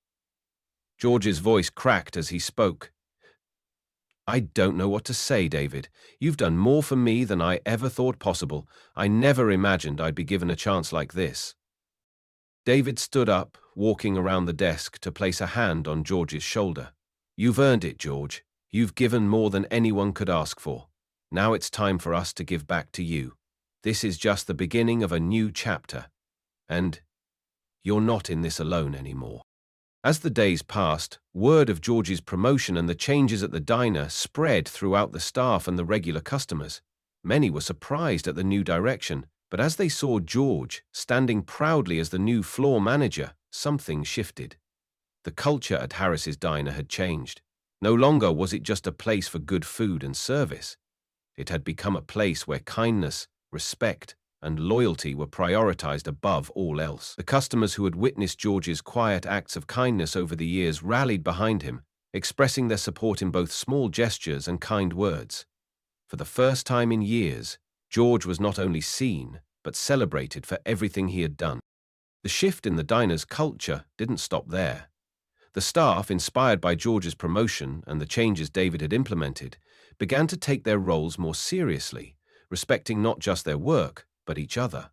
George's voice cracked as he spoke. I don't know what to say, David. You've done more for me than I ever thought possible. I never imagined I'd be given a chance like this. David stood up, walking around the desk to place a hand on George's shoulder. You've earned it, George. You've given more than anyone could ask for. Now it's time for us to give back to you. This is just the beginning of a new chapter. And you're not in this alone anymore. As the days passed, word of George's promotion and the changes at the diner spread throughout the staff and the regular customers. Many were surprised at the new direction, but as they saw George standing proudly as the new floor manager, something shifted. The culture at Harris's Diner had changed. No longer was it just a place for good food and service. It had become a place where kindness, respect, and loyalty were prioritized above all else. The customers who had witnessed George's quiet acts of kindness over the years rallied behind him, expressing their support in both small gestures and kind words. For the first time in years, George was not only seen, but celebrated for everything he had done. The shift in the diner's culture didn't stop there. The staff, inspired by George's promotion and the changes David had implemented, began to take their roles more seriously, respecting not just their work, but each other.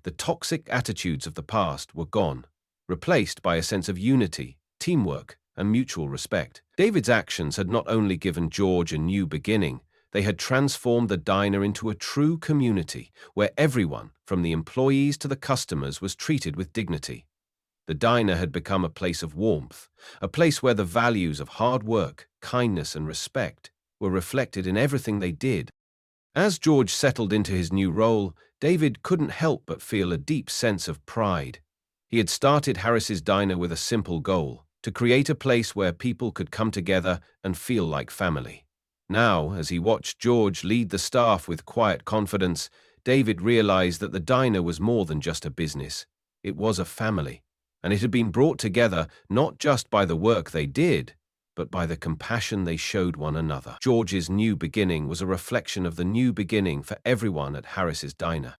The toxic attitudes of the past were gone, replaced by a sense of unity, teamwork, and mutual respect. David's actions had not only given George a new beginning, they had transformed the diner into a true community where everyone, from the employees to the customers, was treated with dignity. The diner had become a place of warmth, a place where the values of hard work, kindness, and respect were reflected in everything they did. As George settled into his new role, David couldn't help but feel a deep sense of pride. He had started Harris's Diner with a simple goal: to create a place where people could come together and feel like family. Now, as he watched George lead the staff with quiet confidence, David realized that the diner was more than just a business. It was a family, and it had been brought together not just by the work they did, but by the compassion they showed one another. George's new beginning was a reflection of the new beginning for everyone at Harris's Diner.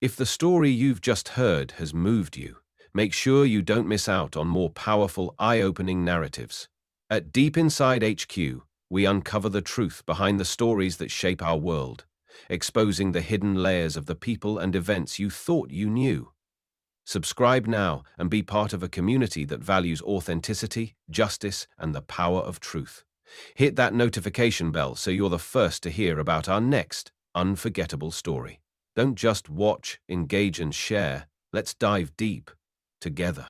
If the story you've just heard has moved you, make sure you don't miss out on more powerful, eye-opening narratives. At Deep Inside HQ, we uncover the truth behind the stories that shape our world, exposing the hidden layers of the people and events you thought you knew. Subscribe now and be part of a community that values authenticity, justice, and the power of truth. Hit that notification bell so you're the first to hear about our next unforgettable story. Don't just watch, engage, and share. Let's dive deep together.